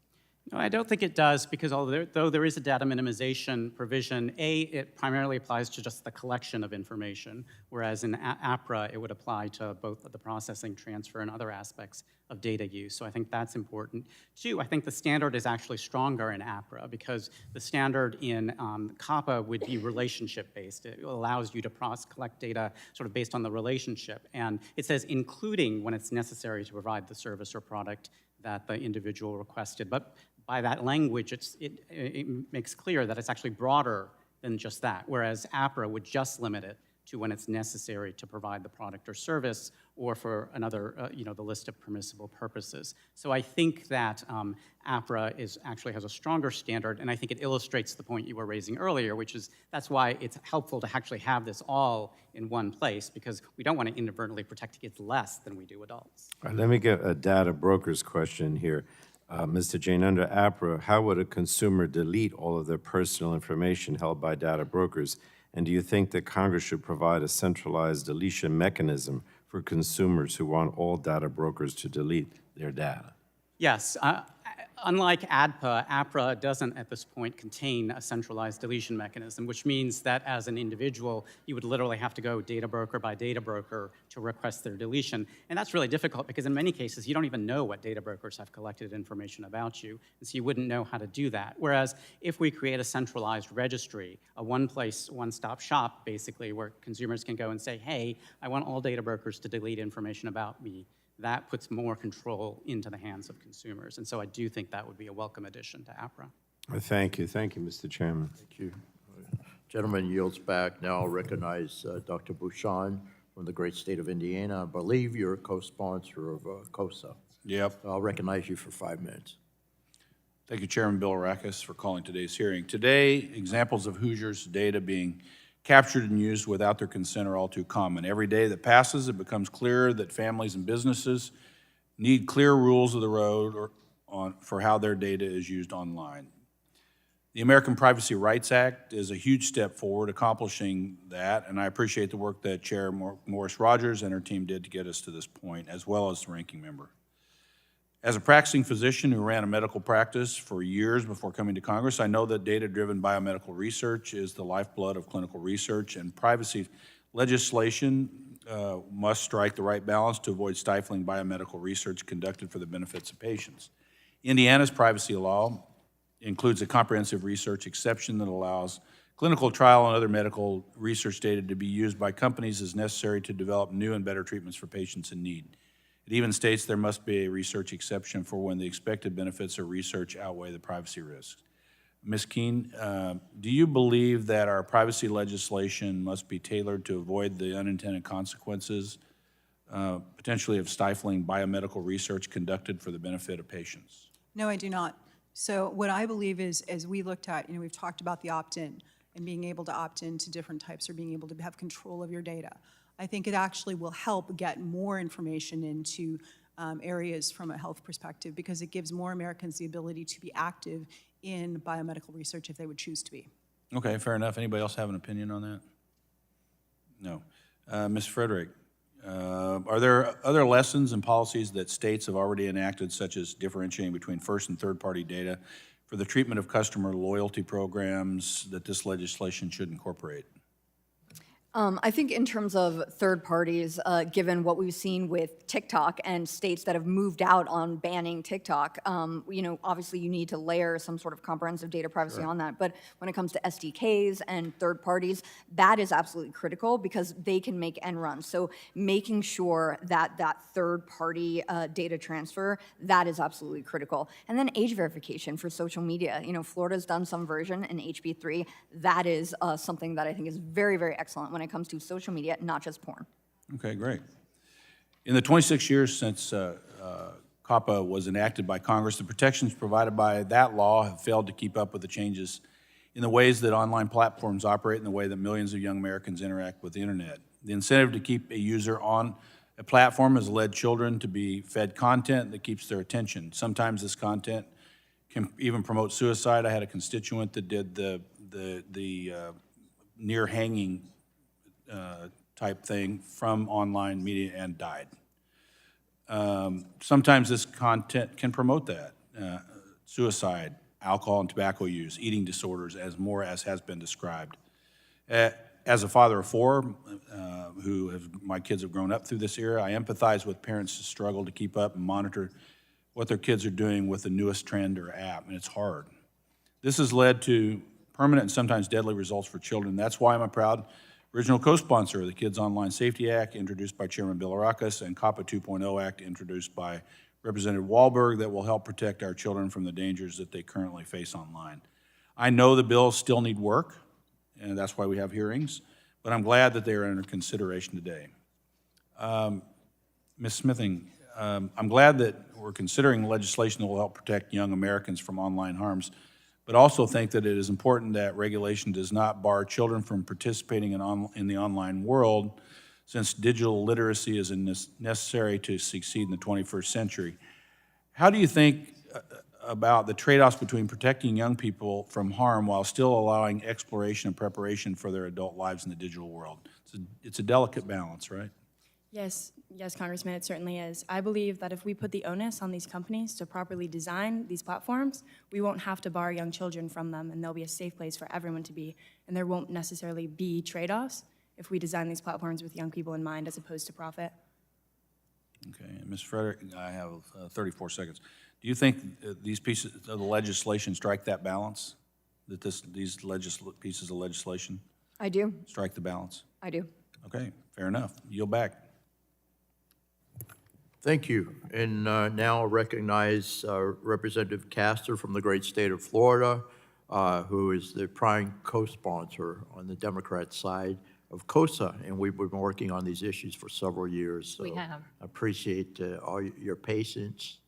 No, I don't think it does, because though there is a data minimization provision, it primarily applies to just the collection of information, whereas in APRA, it would apply to both the processing, transfer, and other aspects of data use. So I think that's important. Two, I think the standard is actually stronger in APRA because the standard in COPPA would be relationship-based. It allows you to collect data sort of based on the relationship. And it says including when it's necessary to provide the service or product that the individual requested. But by that language, it makes clear that it's actually broader than just that, whereas APRA would just limit it to when it's necessary to provide the product or service or for another, the list of permissible purposes. So I think that APRA actually has a stronger standard, and I think it illustrates the point you were raising earlier, which is that's why it's helpful to actually have this all in one place, because we don't want to inadvertently protect kids less than we do adults. All right, let me get a data broker's question here. Mr. Jain, under APRA, how would a consumer delete all of their personal information held by data brokers? And do you think that Congress should provide a centralized deletion mechanism for consumers who want all data brokers to delete their data? Yes. Unlike ADPA, APRA doesn't at this point contain a centralized deletion mechanism, which means that as an individual, you would literally have to go data broker by data broker to request their deletion. And that's really difficult because in many cases, you don't even know what data brokers have collected information about you, and so you wouldn't know how to do that. Whereas if we create a centralized registry, a one-place, one-stop shop, basically, where consumers can go and say, hey, I want all data brokers to delete information about me, that puts more control into the hands of consumers. And so I do think that would be a welcome addition to APRA. Thank you, Mr. Chairman. Thank you. Gentleman yields back. Now I'll recognize Dr. Bouchon from the great state of Indiana. I believe you're a co-sponsor of COSA. Yep. I'll recognize you for 5 minutes. Thank you, Chairman Bilirakis, for calling today's hearing. Today, examples of Hoosiers' data being captured and used without their consent are all too common. Every day that passes, it becomes clearer that families and businesses need clear rules of the road for how their data is used online. The American Privacy Rights Act is a huge step forward accomplishing that, and I appreciate the work that Chair Morris Rogers and her team did to get us to this point, as well as the ranking member. As a practicing physician who ran a medical practice for years before coming to Congress, I know that data-driven biomedical research is the lifeblood of clinical research, and privacy legislation must strike the right balance to avoid stifling biomedical research conducted for the benefits of patients. Indiana's privacy law includes a comprehensive research exception that allows clinical trial and other medical research data to be used by companies as necessary to develop new and better treatments for patients in need. It even states there must be a research exception for when the expected benefits of research outweigh the privacy risks. Ms. Keene, do you believe that our privacy legislation must be tailored to avoid the unintended consequences, potentially of stifling biomedical research conducted for the benefit of patients? No, I do not. So what I believe is, as we looked at, we've talked about the opt-in and being able to opt in to different types or being able to have control of your data. I think it actually will help get more information into areas from a health perspective because it gives more Americans the ability to be active in biomedical research if they would choose to be. Okay, fair enough. Anybody else have an opinion on that? No. Ms. Frederick, are there other lessons and policies that states have already enacted, such as differentiating between first and third-party data for the treatment of customer loyalty programs that this legislation should incorporate? I think in terms of third parties, given what we've seen with TikTok and states that have moved out on banning TikTok, obviously you need to layer some sort of comprehensive data privacy on that. But when it comes to SDKs and third parties, that is absolutely critical because they can make end runs. So making sure that that third party data transfer, that is absolutely critical. And then age verification for social media. Florida's done some version in HB3. That is something that I think is very, very excellent when it comes to social media, not just porn. Okay, great. In the 26 years since COPPA was enacted by Congress, the protections provided by that law have failed to keep up with the changes in the ways that online platforms operate and the way that millions of young Americans interact with the internet. The incentive to keep a user on a platform has led children to be fed content that keeps their attention. Sometimes this content can even promote suicide. I had a constituent that did the near hanging type thing from online media and died. Sometimes this content can promote that. Suicide, alcohol and tobacco use, eating disorders, as has been described. As a father of four, my kids have grown up through this era, I empathize with parents who struggle to keep up and monitor what their kids are doing with the newest trend or app, and it's hard. This has led to permanent and sometimes deadly results for children. That's why I'm a proud original co-sponsor of the Kids Online Safety Act, introduced by Chairman Bilirakis, and COPPA 2.0 Act, introduced by Representative Wahlberg, that will help protect our children from the dangers that they currently face online. I know the bills still need work, and that's why we have hearings, but I'm glad that they are under consideration today. Ms. Smithing, I'm glad that we're considering legislation that will help protect young Americans from online harms, but also think that it is important that regulation does not bar children from participating in the online world, since digital literacy is necessary to succeed in the 21st century. How do you think about the trade-offs between protecting young people from harm while still allowing exploration and preparation for their adult lives in the digital world? It's a delicate balance, right? Yes, Congressman, it certainly is. I believe that if we put the onus on these companies to properly design these platforms, we won't have to bar young children from them, and they'll be a safe place for everyone to be, and there won't necessarily be trade-offs if we design these platforms with young people in mind as opposed to profit. Okay, and Ms. Frederick, I have 34 seconds. Do you think these pieces of the legislation strike that balance? That these pieces of legislation I do. strike the balance? I do. Okay, fair enough. Yield back. Thank you. And now I'll recognize Representative Castor from the great state of Florida, who is the prime co-sponsor on the Democrat side of COSA, and we've been working on these issues for several years. So We have. I appreciate all your patience,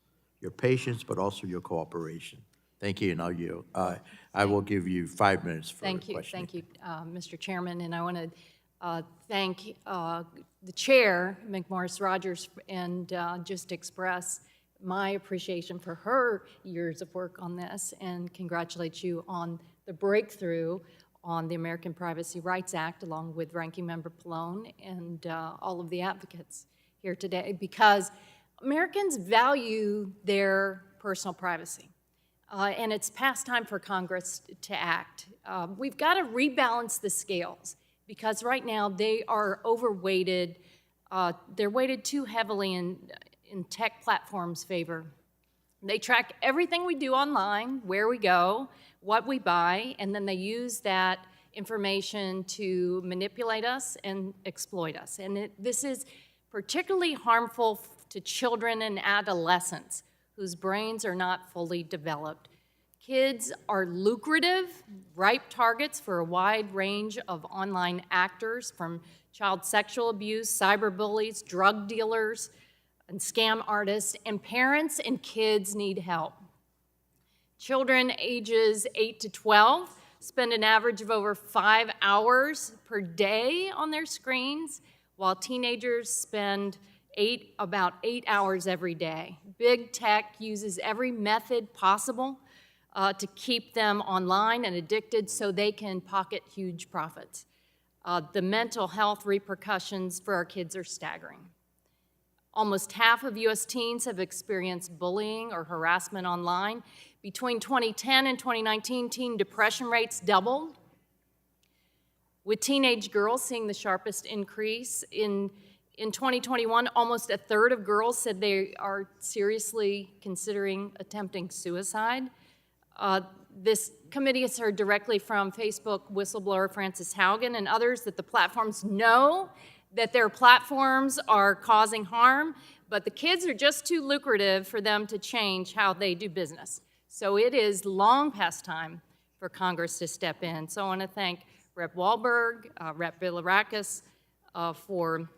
but also your cooperation. Thank you, and I will give you 5 minutes for questioning. Thank you, Mr. Chairman, and I want to thank the chair, McMorris Rogers, and just express my appreciation for her years of work on this, and congratulate you on the breakthrough on the American Privacy Rights Act, along with Ranking Member Pallone and all of the advocates here today, because Americans value their personal privacy. And it's past time for Congress to act. We've got to rebalance the scales, because right now they are overweighted. They're weighted too heavily in tech platforms' favor. They track everything we do online, where we go, what we buy, and then they use that information to manipulate us and exploit us. And this is particularly harmful to children and adolescents whose brains are not fully developed. Kids are lucrative, ripe targets for a wide range of online actors, from child sexual abuse, cyberbullies, drug dealers, and scam artists, and parents and kids need help. Children ages 8 to 12 spend an average of over 5 hours per day on their screens, while teenagers spend about 8 hours every day. Big tech uses every method possible to keep them online and addicted so they can pocket huge profits. The mental health repercussions for our kids are staggering. Almost half of U.S. teens have experienced bullying or harassment online. Between 2010 and 2019, teen depression rates doubled, with teenage girls seeing the sharpest increase. In 2021, almost a third of girls said they are seriously considering attempting suicide. This committee has heard directly from Facebook whistleblower Frances Haugen and others that the platforms know that their platforms are causing harm, but the kids are just too lucrative for them to change how they do business. So it is long past time for Congress to step in. So I want to thank Rep. Wahlberg, Rep. Bilirakis for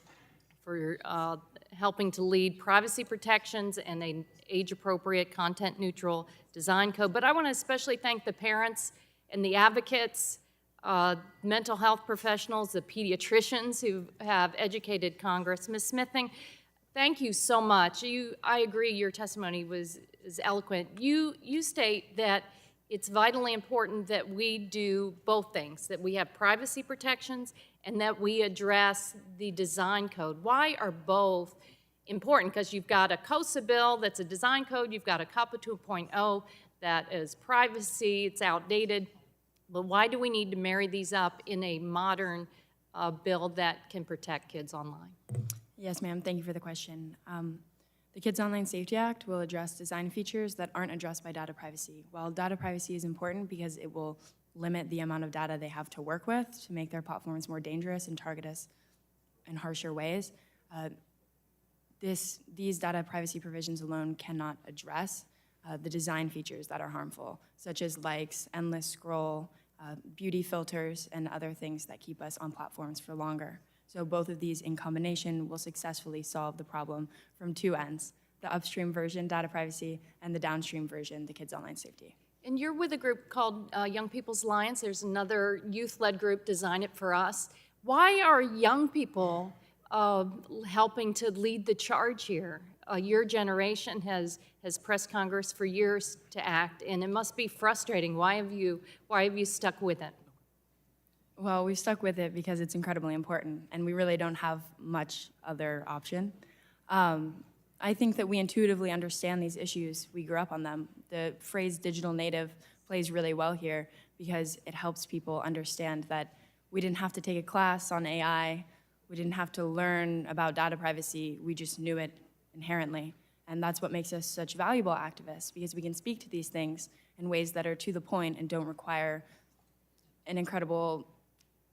helping to lead privacy protections and an age-appropriate, content-neutral design code. But I want to especially thank the parents and the advocates, mental health professionals, the pediatricians who have educated Congress. Ms. Smithing, thank you so much. I agree your testimony is eloquent. You state that it's vitally important that we do both things, that we have privacy protections and that we address the design code. Why are both important? Because you've got a COSA bill that's a design code, you've got a COPPA 2.0 that is privacy, it's outdated. But why do we need to marry these up in a modern bill that can protect kids online? Yes, ma'am. Thank you for the question. The Kids Online Safety Act will address design features that aren't addressed by data privacy. While data privacy is important because it will limit the amount of data they have to work with to make their platforms more dangerous and target us in harsher ways, these data privacy provisions alone cannot address the design features that are harmful, such as likes, endless scroll, beauty filters, and other things that keep us on platforms for longer. So both of these in combination will successfully solve the problem from two ends, the upstream version, data privacy, and the downstream version, the Kids Online Safety. And you're with a group called Young People's Alliance. There's another youth-led group, Design It For Us. Why are young people helping to lead the charge here? Your generation has pressed Congress for years to act, and it must be frustrating. Why have you stuck with it? Well, we've stuck with it because it's incredibly important, and we really don't have much other option. I think that we intuitively understand these issues. We grew up on them. The phrase digital native plays really well here because it helps people understand that we didn't have to take a class on AI. We didn't have to learn about data privacy. We just knew it inherently. And that's what makes us such valuable activists, because we can speak to these things in ways that are to the point and don't require an incredible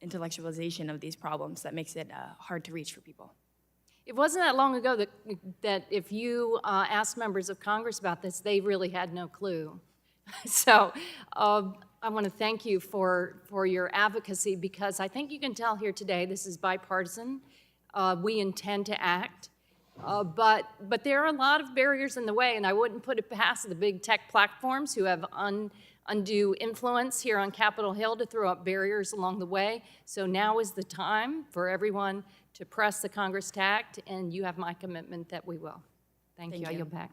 intellectualization of these problems that makes it hard to reach for people. It wasn't that long ago that if you asked members of Congress about this, they really had no clue. So I want to thank you for your advocacy, because I think you can tell here today this is bipartisan. We intend to act, but there are a lot of barriers in the way, and I wouldn't put it past the big tech platforms who have undue influence here on Capitol Hill to throw up barriers along the way. So now is the time for everyone to press the Congress to act, and you have my commitment that we will. Thank you. I yield back.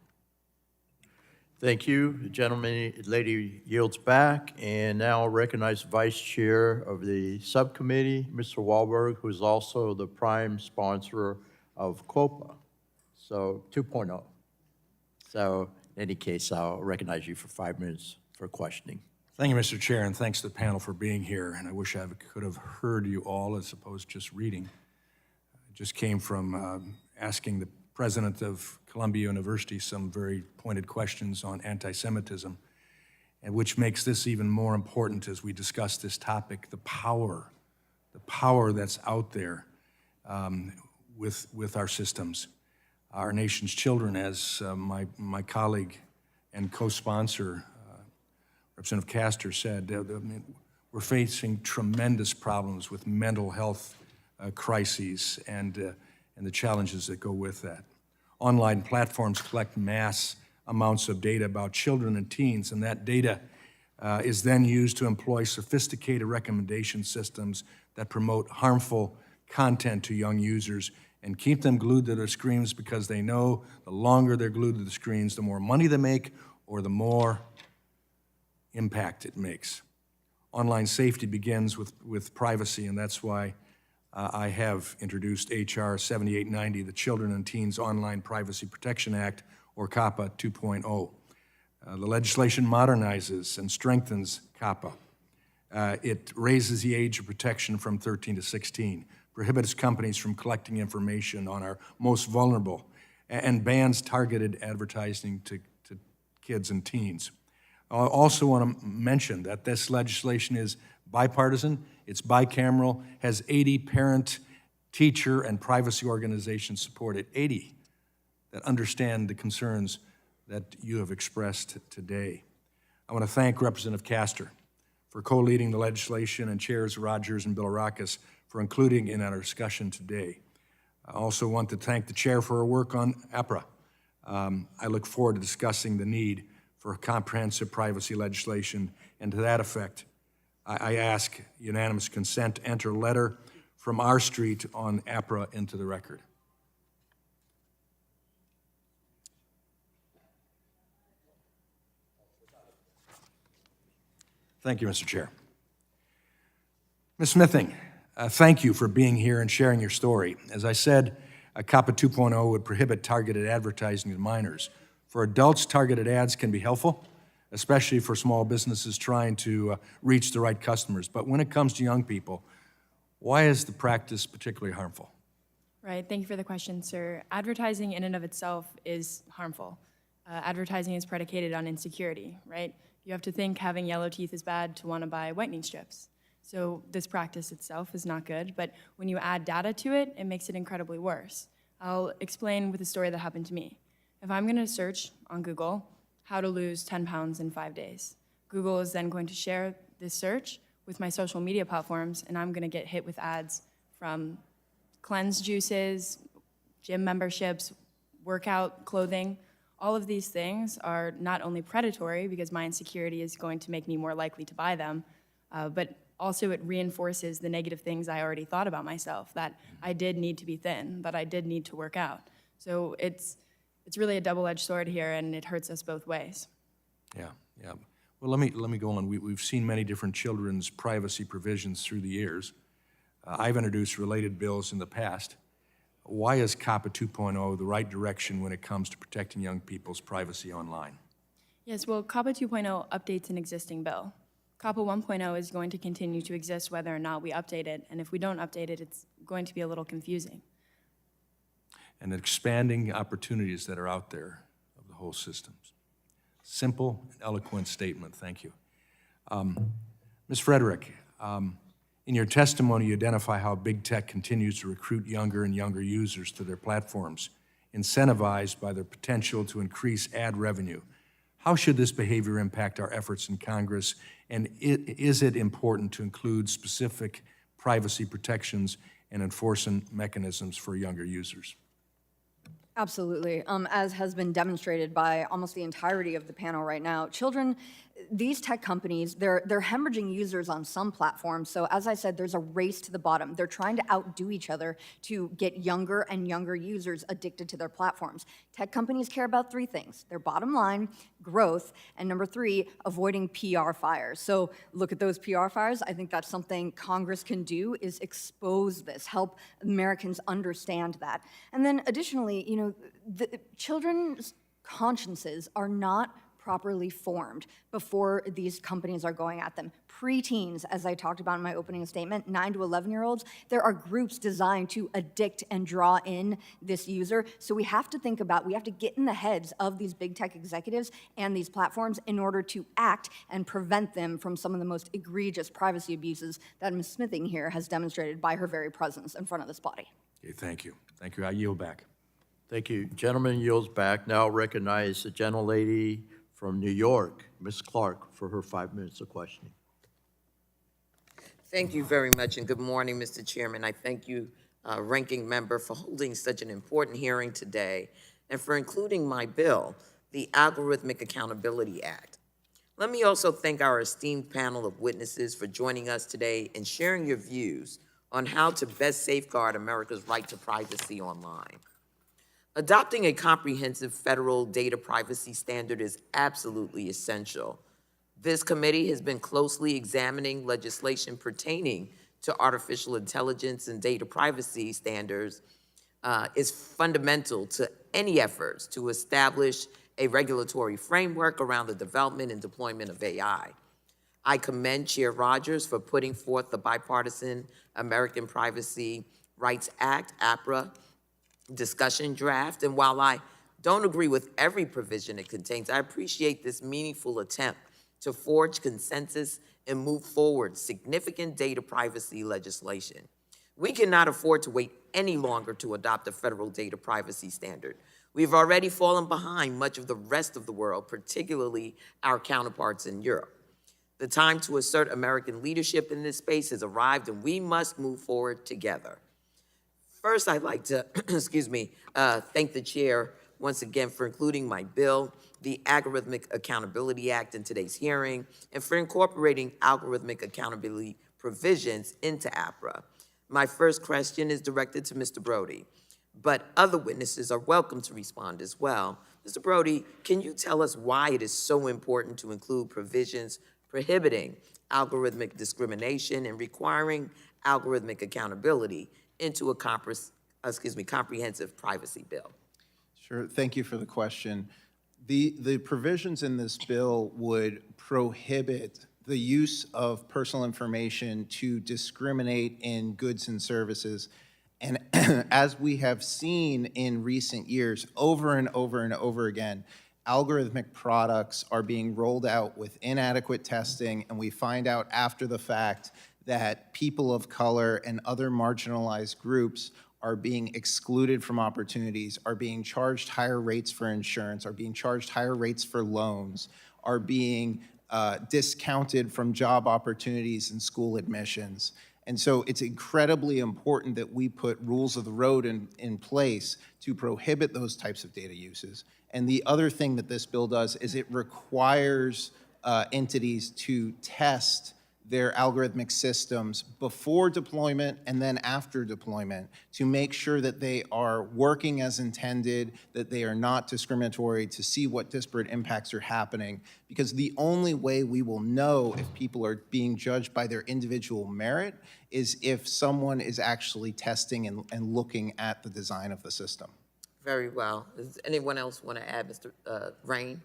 Thank you. The lady yields back, and now I'll recognize Vice Chair of the Subcommittee, Mr. Wahlberg, who is also the prime sponsor of COPPA, so 2.0. So in any case, I'll recognize you for 5 minutes for questioning. Thank you, Mr. Chair, and thanks to the panel for being here. And I wish I could have heard you all as opposed to just reading. I just came from asking the president of Columbia University some very pointed questions on anti-Semitism, and which makes this even more important as we discuss this topic, the power that's out there with our systems. Our nation's children, as my colleague and co-sponsor, Representative Castor said, we're facing tremendous problems with mental health crises and the challenges that go with that. Online platforms collect mass amounts of data about children and teens, and that data is then used to employ sophisticated recommendation systems that promote harmful content to young users and keep them glued to their screens, because they know the longer they're glued to the screens, the more money they make or the more impact it makes. Online safety begins with privacy, and that's why I have introduced H.R. 7890, the Children and Teens Online Privacy Protection Act, or COPPA 2.0. The legislation modernizes and strengthens COPPA. It raises the age of protection from 13 to 16, prohibits companies from collecting information on our most vulnerable, and bans targeted advertising to kids and teens. I also want to mention that this legislation is bipartisan, it's bicameral, has 80 parent, teacher, and privacy organizations support it, 80 that understand the concerns that you have expressed today. I want to thank Representative Castor for co-leading the legislation, and Chairs Rogers and Bilirakis for including in our discussion today. I also want to thank the Chair for her work on APRA. I look forward to discussing the need for comprehensive privacy legislation, and to that effect, I ask unanimous consent to enter a letter from our street on APRA into the record. Thank you, Mr. Chair. Ms. Smithing, thank you for being here and sharing your story. As I said, COPPA 2.0 would prohibit targeted advertising to minors. For adults, targeted ads can be helpful, especially for small businesses trying to reach the right customers. But when it comes to young people, Why is the practice particularly harmful? Right, thank you for the question, sir. Advertising in and of itself is harmful. Advertising is predicated on insecurity, right? You have to think having yellow teeth is bad to want to buy whitening strips. So this practice itself is not good, but when you add data to it, it makes it incredibly worse. I'll explain with a story that happened to me. If I'm going to search on Google, how to lose 10 pounds in 5 days, Google is then going to share this search with my social media platforms, and I'm going to get hit with ads from cleanse juices, gym memberships, workout clothing. All of these things are not only predatory because my insecurity is going to make me more likely to buy them, but also it reinforces the negative things I already thought about myself, that I did need to be thin, that I did need to work out. So it's really a double-edged sword here, and it hurts us both ways. Yeah, yeah. Well, let me go on. We've seen many different children's privacy provisions through the years. I've introduced related bills in the past. Why is COPPA 2.0 the right direction when it comes to protecting young people's privacy online? Yes, well, COPPA 2.0 updates an existing bill. COPPA 1.0 is going to continue to exist whether or not we update it, and if we don't update it, it's going to be a little confusing. And expanding opportunities that are out there of the whole system. Simple and eloquent statement, thank you. Ms. Frederick, in your testimony, you identify how big tech continues to recruit younger and younger users to their platforms, incentivized by their potential to increase ad revenue. How should this behavior impact our efforts in Congress, and is it important to include specific privacy protections and enforcement mechanisms for younger users? Absolutely. As has been demonstrated by almost the entirety of the panel right now, children, these tech companies, they're hemorrhaging users on some platforms. So as I said, there's a race to the bottom. They're trying to outdo each other to get younger and younger users addicted to their platforms. Tech companies care about three things: their bottom line, growth, and number three, avoiding PR fires. So look at those PR fires. I think that's something Congress can do, is expose this, help Americans understand that. And then additionally, you know, the children's consciences are not properly formed before these companies are going at them. Preteens, as I talked about in my opening statement, 9 to 11-year-olds, there are groups designed to addict and draw in this user. So we have to think about, we have to get in the heads of these big tech executives and these platforms in order to act and prevent them from some of the most egregious privacy abuses that Ms. Smithing here has demonstrated by her very presence in front of this body. Okay, thank you. Thank you. I yield back. Thank you. Gentleman yields back. Now recognize the gentlelady from New York, Ms. Clark, for her 5 minutes of questioning. Thank you very much, and good morning, Mr. Chairman. I thank you, Ranking Member, for holding such an important hearing today and for including my bill, the Algorithmic Accountability Act. Let me also thank our esteemed panel of witnesses for joining us today and sharing your views on how to best safeguard America's right to privacy online. Adopting a comprehensive federal data privacy standard is absolutely essential. This committee has been closely examining legislation pertaining to artificial intelligence and data privacy standards is fundamental to any efforts to establish a regulatory framework around the development and deployment of AI. I commend Chair Rogers for putting forth the bipartisan American Privacy Rights Act, APRA, discussion draft, and while I don't agree with every provision it contains, I appreciate this meaningful attempt to forge consensus and move forward significant data privacy legislation. We cannot afford to wait any longer to adopt a federal data privacy standard. We've already fallen behind much of the rest of the world, particularly our counterparts in Europe. The time to assert American leadership in this space has arrived, and we must move forward together. First, I'd like to, thank the chair once again for including my bill, the Algorithmic Accountability Act, in today's hearing, and for incorporating algorithmic accountability provisions into APRA. My first question is directed to Mr. Brody, but other witnesses are welcome to respond as well. Mr. Brody, can you tell us why it is so important to include provisions prohibiting algorithmic discrimination and requiring algorithmic accountability into a comprehensive privacy bill? Sure, thank you for the question. The provisions in this bill would prohibit the use of personal information to discriminate in goods and services. And as we have seen in recent years, over and over and over again, algorithmic products are being rolled out with inadequate testing, and we find out after the fact that people of color and other marginalized groups are being excluded from opportunities, are being charged higher rates for insurance, are being charged higher rates for loans, are being discounted from job opportunities and school admissions. And so it's incredibly important that we put rules of the road in place to prohibit those types of data uses. And the other thing that this bill does is it requires entities to test their algorithmic systems before deployment and then after deployment to make sure that they are working as intended, that they are not discriminatory, to see what disparate impacts are happening. Because the only way we will know if people are being judged by their individual merit is if someone is actually testing and looking at the design of the system. Very well. Does anyone else want to add, Mr. Rain?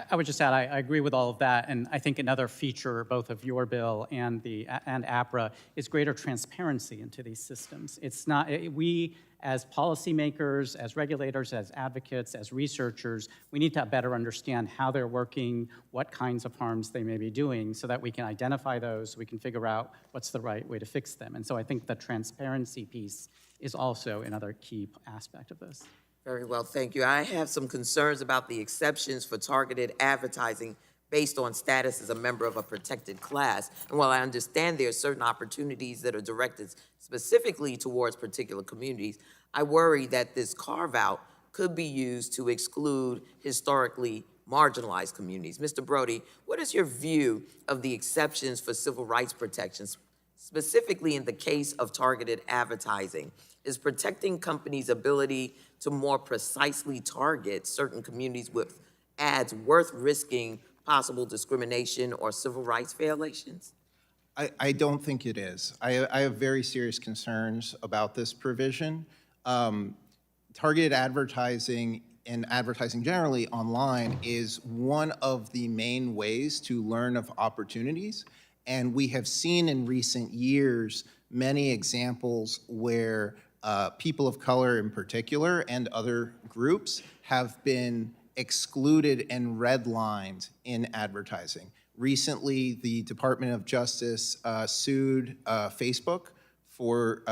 I would just add, I agree with all of that, and I think another feature both of your bill and APRA is greater transparency into these systems. It's not, we as policymakers, as regulators, as advocates, as researchers, we need to better understand how they're working, what kinds of harms they may be doing, so that we can identify those, we can figure out what's the right way to fix them. And so I think the transparency piece is also another key aspect of this. Very well, thank you. I have some concerns about the exceptions for targeted advertising based on status as a member of a protected class. And while I understand there are certain opportunities that are directed specifically towards particular communities, I worry that this carve-out could be used to exclude historically marginalized communities. Mr. Brody, what is your view of the exceptions for civil rights protections, specifically in the case of targeted advertising? Is protecting companies' ability to more precisely target certain communities with ads worth risking possible discrimination or civil rights violations? I don't think it is. I have very serious concerns about this provision. Targeted advertising and advertising generally online is one of the main ways to learn of opportunities. And we have seen in recent years many examples where people of color in particular and other groups have been excluded and redlined in advertising. Recently, the Department of Justice sued Facebook for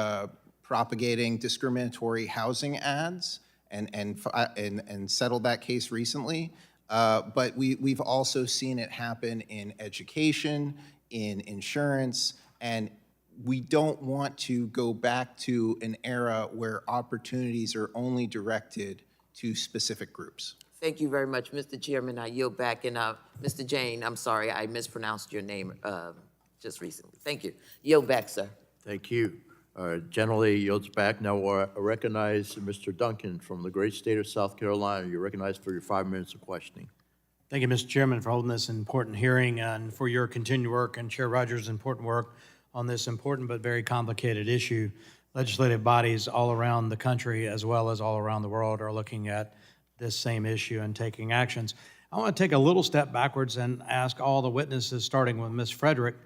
propagating discriminatory housing ads and settled that case recently. But we've also seen it happen in education, in insurance, and we don't want to go back to an era where opportunities are only directed to specific groups. Thank you very much, Mr. Chairman. I yield back, and Mr. Jane, I'm sorry, I mispronounced your name just recently. Thank you. Yield back, sir. Thank you. Generally yields back. Now I recognize Mr. Duncan from the great state of South Carolina. You're recognized for your 5 minutes of questioning. Thank you, Mr. Chairman, for holding this important hearing and for your continued work, and Chair Rogers' important work on this important but very complicated issue. Legislative bodies all around the country, as well as all around the world, are looking at this same issue and taking actions. I want to take a little step backwards and ask all the witnesses, starting with Ms. Frederick,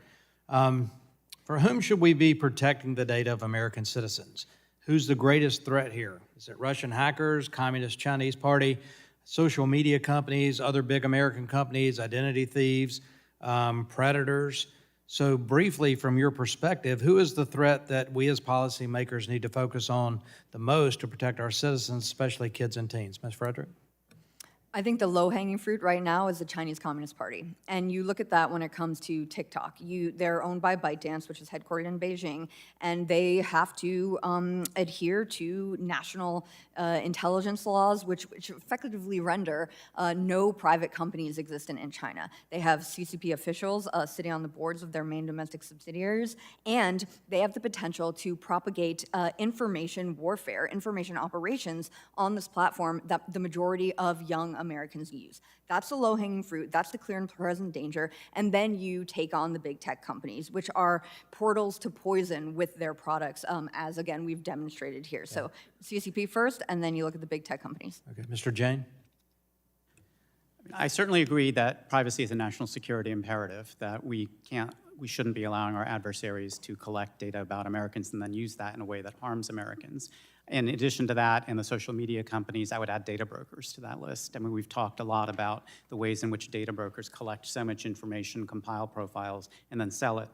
for whom should we be protecting the data of American citizens? Who's the greatest threat here? Is it Russian hackers, Communist Chinese Party, social media companies, other big American companies, identity thieves, predators? So briefly, from your perspective, who is the threat that we as policymakers need to focus on the most to protect our citizens, especially kids and teens? Ms. Frederick? I think the low-hanging fruit right now is the Chinese Communist Party. And you look at that when it comes to TikTok. They're owned by ByteDance, which is headquartered in Beijing, and they have to adhere to national intelligence laws, which effectively render no private companies existent in China. They have CCP officials sitting on the boards of their main domestic subsidiaries, and they have the potential to propagate information warfare, information operations on this platform that the majority of young Americans use. That's the low-hanging fruit. That's the clear and present danger. And then you take on the big tech companies, which are portals to poison with their products, as, again, we've demonstrated here. Yeah. So CCP first, and then you look at the big tech companies. Okay, Mr. Jane? I certainly agree that privacy is a national security imperative, that we shouldn't be allowing our adversaries to collect data about Americans and then use that in a way that harms Americans. In addition to that, and the social media companies, I would add data brokers to that list. I mean, we've talked a lot about the ways in which data brokers collect so much information, compile profiles, and then sell it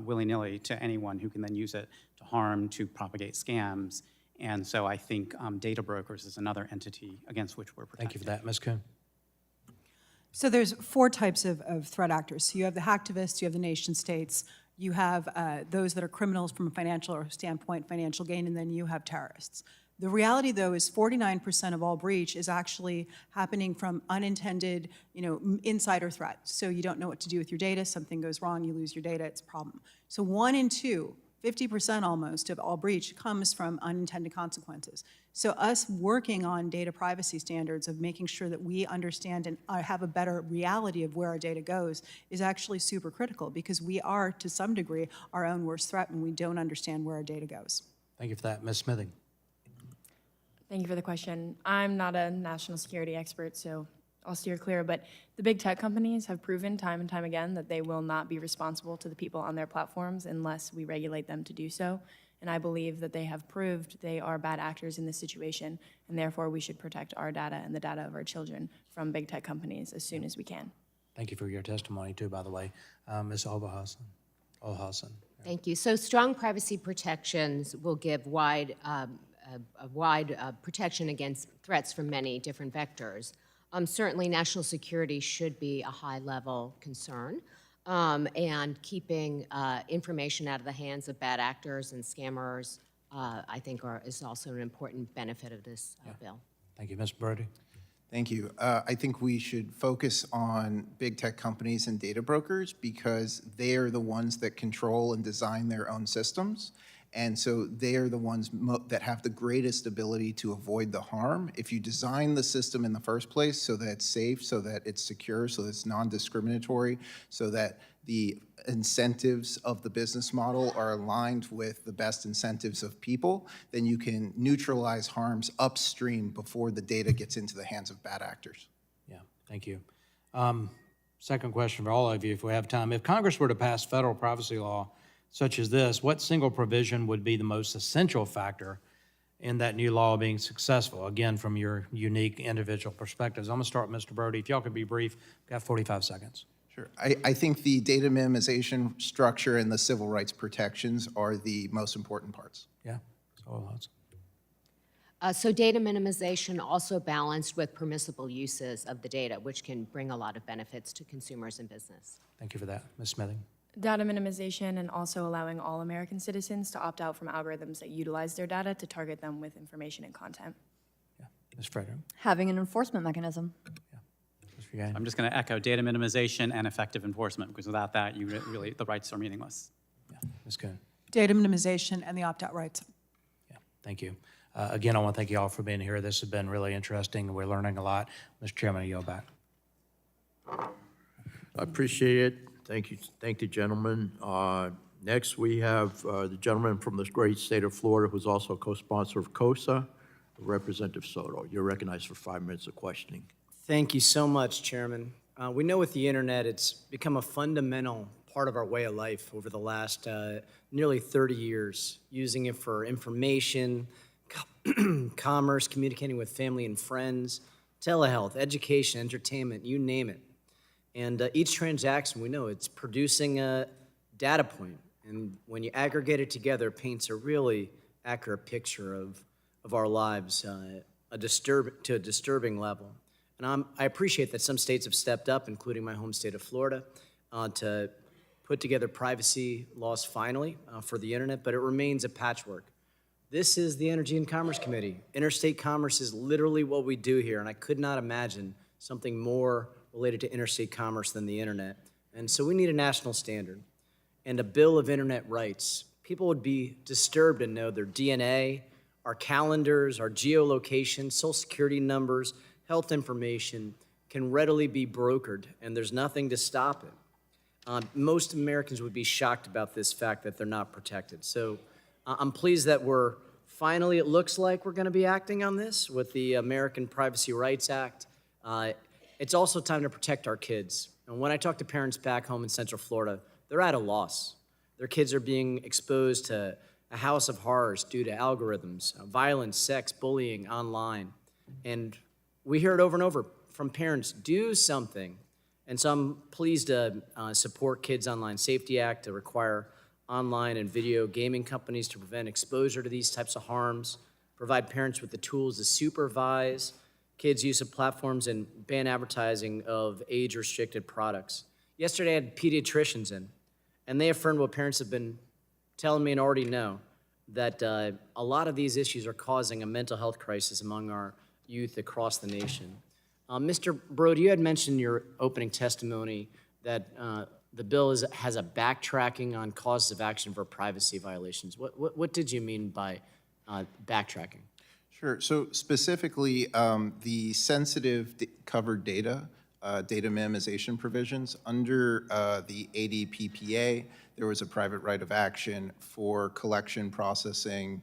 willy-nilly to anyone who can then use it to harm, to propagate scams. And so I think data brokers is another entity against which we're protected. Thank you for that. Ms. Kuhn. So there's 4 types of threat actors. So you have the hacktivists, you have the nation states, you have those that are criminals from a financial standpoint, financial gain, and then you have terrorists. The reality, though, is 49% of all breach is actually happening from unintended, insider threats. So you don't know what to do with your data, something goes wrong, you lose your data, it's a problem. So 1 in 2, 50% almost of all breach comes from unintended consequences. So us working on data privacy standards of making sure that we understand and have a better reality of where our data goes is actually super critical, because we are, to some degree, our own worst threat when we don't understand where our data goes. Thank you for that. Ms. Smithing. Thank you for the question. I'm not a national security expert, so I'll steer clear, but the big tech companies have proven time and time again that they will not be responsible to the people on their platforms unless we regulate them to do so. And I believe that they have proved they are bad actors in this situation, and therefore we should protect our data and the data of our children from big tech companies as soon as we can. Thank you for your testimony, too, by the way. Ms. Olhassen. Thank you. So strong privacy protections will give wide protection against threats from many different vectors. Certainly, national security should be a high-level concern, and keeping information out of the hands of bad actors and scammers, I think, is also an important benefit of this bill. Thank you. Mr. Brody. Thank you. I think we should focus on big tech companies and data brokers, because they are the ones that control and design their own systems. And so they are the ones that have the greatest ability to avoid the harm. If you design the system in the first place so that it's safe, so that it's secure, so that it's non-discriminatory, so that the incentives of the business model are aligned with the best incentives of people, then you can neutralize harms upstream before the data gets into the hands of bad actors. Yeah, thank you. Second question for all of you, if we have time. If Congress were to pass federal privacy law such as this, what single provision would be the most essential factor in that new law being successful? Again, from your unique individual perspectives. I'm going to start with Mr. Brody. If y'all could be brief, we've got 45 seconds. Sure. I think the data minimization structure and the civil rights protections are the most important parts. Yeah, so So data minimization also balanced with permissible uses of the data, which can bring a lot of benefits to consumers and business. Thank you for that. Ms. Smithing. Data minimization and also allowing all American citizens to opt out from algorithms that utilize their data to target them with information and content. Yeah, Ms. Frederick. Having an enforcement mechanism. Yeah. I'm just going to echo data minimization and effective enforcement, because without that, really, the rights are meaningless. Yeah, Ms. Kuhn. Data minimization and the opt-out rights. Yeah, thank you. Again, I want to thank you all for being here. This has been really interesting. We're learning a lot. Mr. Chairman, I yield back. I appreciate it. Thank you, gentlemen. Next, we have the gentleman from the great state of Florida, who's also a co-sponsor of COSA, Representative Soto. You're recognized for 5 minutes of questioning. Thank you so much, Chairman. We know with the internet, it's become a fundamental part of our way of life over the last nearly 30 years, using it for information, commerce, communicating with family and friends, telehealth, education, entertainment, you name it. And each transaction, we know it's producing a data point. And when you aggregate it together, it paints a really accurate picture of our lives to a disturbing level. And I appreciate that some states have stepped up, including my home state of Florida, to put together privacy laws finally for the internet, but it remains a patchwork. This is the Energy and Commerce Committee. Interstate commerce is literally what we do here, and I could not imagine something more related to interstate commerce than the internet. And so we need a national standard and a bill of internet rights. People would be disturbed to know their DNA, our calendars, our geolocation, social security numbers, health information can readily be brokered, and there's nothing to stop it. Most Americans would be shocked about this fact that they're not protected. So I'm pleased that finally, it looks like we're going to be acting on this with the American Privacy Rights Act. It's also time to protect our kids. And when I talk to parents back home in Central Florida, they're at a loss. Their kids are being exposed to a house of horrors due to algorithms, violence, sex, bullying online. And we hear it over and over from parents, do something. And so I'm pleased to support Kids Online Safety Act to require online and video gaming companies to prevent exposure to these types of harms, provide parents with the tools to supervise kids' use of platforms, and ban advertising of age-restricted products. Yesterday, I had pediatricians in, and they affirmed what parents have been telling me and already know, that a lot of these issues are causing a mental health crisis among our youth across the nation. Mr. Brody, you had mentioned in your opening testimony that the bill has a backtracking on causes of action for privacy violations. What did you mean by backtracking? Sure. So specifically, the sensitive covered data, data minimization provisions, under the ADPPA, there was a private right of action for collection, processing,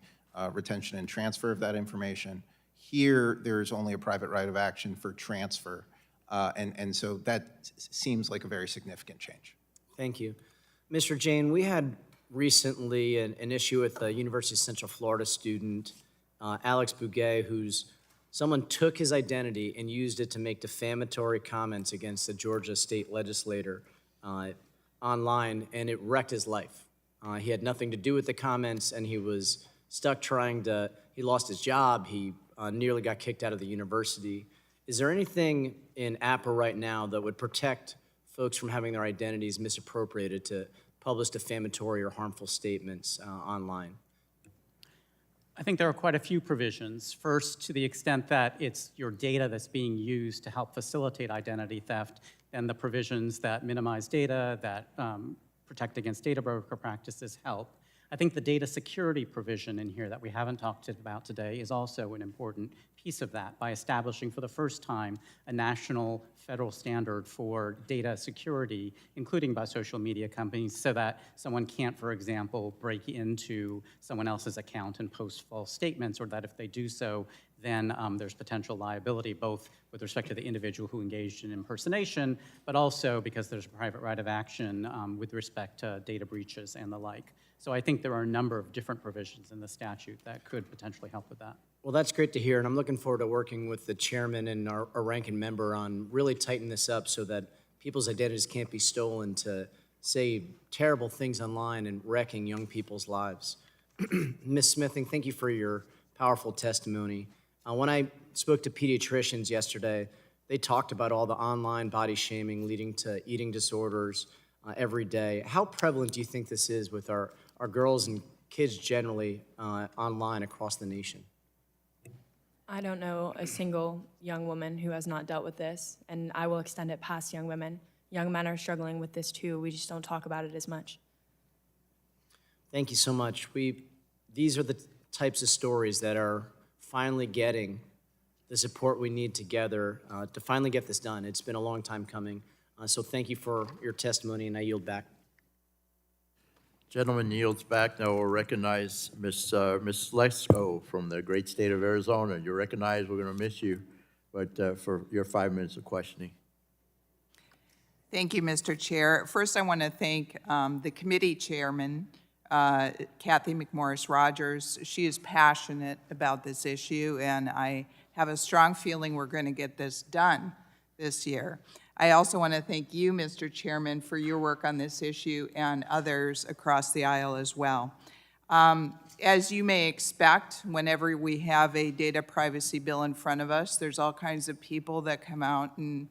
retention, and transfer of that information. Here, there's only a private right of action for transfer. And so that seems like a very significant change. Thank you. Mr. Jane, we had recently an issue with a University of Central Florida student, Alex Bouguet, someone took his identity and used it to make defamatory comments against the Georgia state legislator online, and it wrecked his life. He had nothing to do with the comments, and he was stuck he lost his job, he nearly got kicked out of the university. Is there anything in APA right now that would protect folks from having their identities misappropriated to publish defamatory or harmful statements online? I think there are quite a few provisions. First, to the extent that it's your data that's being used to help facilitate identity theft, and the provisions that minimize data, that protect against data broker practices help. I think the data security provision in here that we haven't talked about today is also an important piece of that, by establishing for the first time a national federal standard for data security, including by social media companies, so that someone can't, for example, break into someone else's account and post false statements, or that if they do so, then there's potential liability, both with respect to the individual who engaged in impersonation, but also because there's a private right of action with respect to data breaches and the like. So I think there are a number of different provisions in the statute that could potentially help with that. Well, that's great to hear, and I'm looking forward to working with the chairman and our ranking member on really tightening this up so that people's identities can't be stolen to say terrible things online and wrecking young people's lives. Ms. Smithing, thank you for your powerful testimony. When I spoke to pediatricians yesterday, they talked about all the online body shaming leading to eating disorders every day. How prevalent do you think this is with our girls and kids generally online across the nation? I don't know a single young woman who has not dealt with this, and I will extend it past young women. Young men are struggling with this too. We just don't talk about it as much. Thank you so much. These are the types of stories that are finally getting the support we need together to finally get this done. It's been a long time coming. So thank you for your testimony, and I yield back. Gentleman yields back. Now we'll recognize Ms. Lesko from the great state of Arizona. You're recognized. We're going to miss you, but for your 5 minutes of questioning. Thank you, Mr. Chair. First, I want to thank the committee chairman, Kathy McMorris Rogers. She is passionate about this issue, and I have a strong feeling we're going to get this done this year. I also want to thank you, Mr. Chairman, for your work on this issue and others across the aisle as well. As you may expect, whenever we have a data privacy bill in front of us, there's all kinds of people that come out and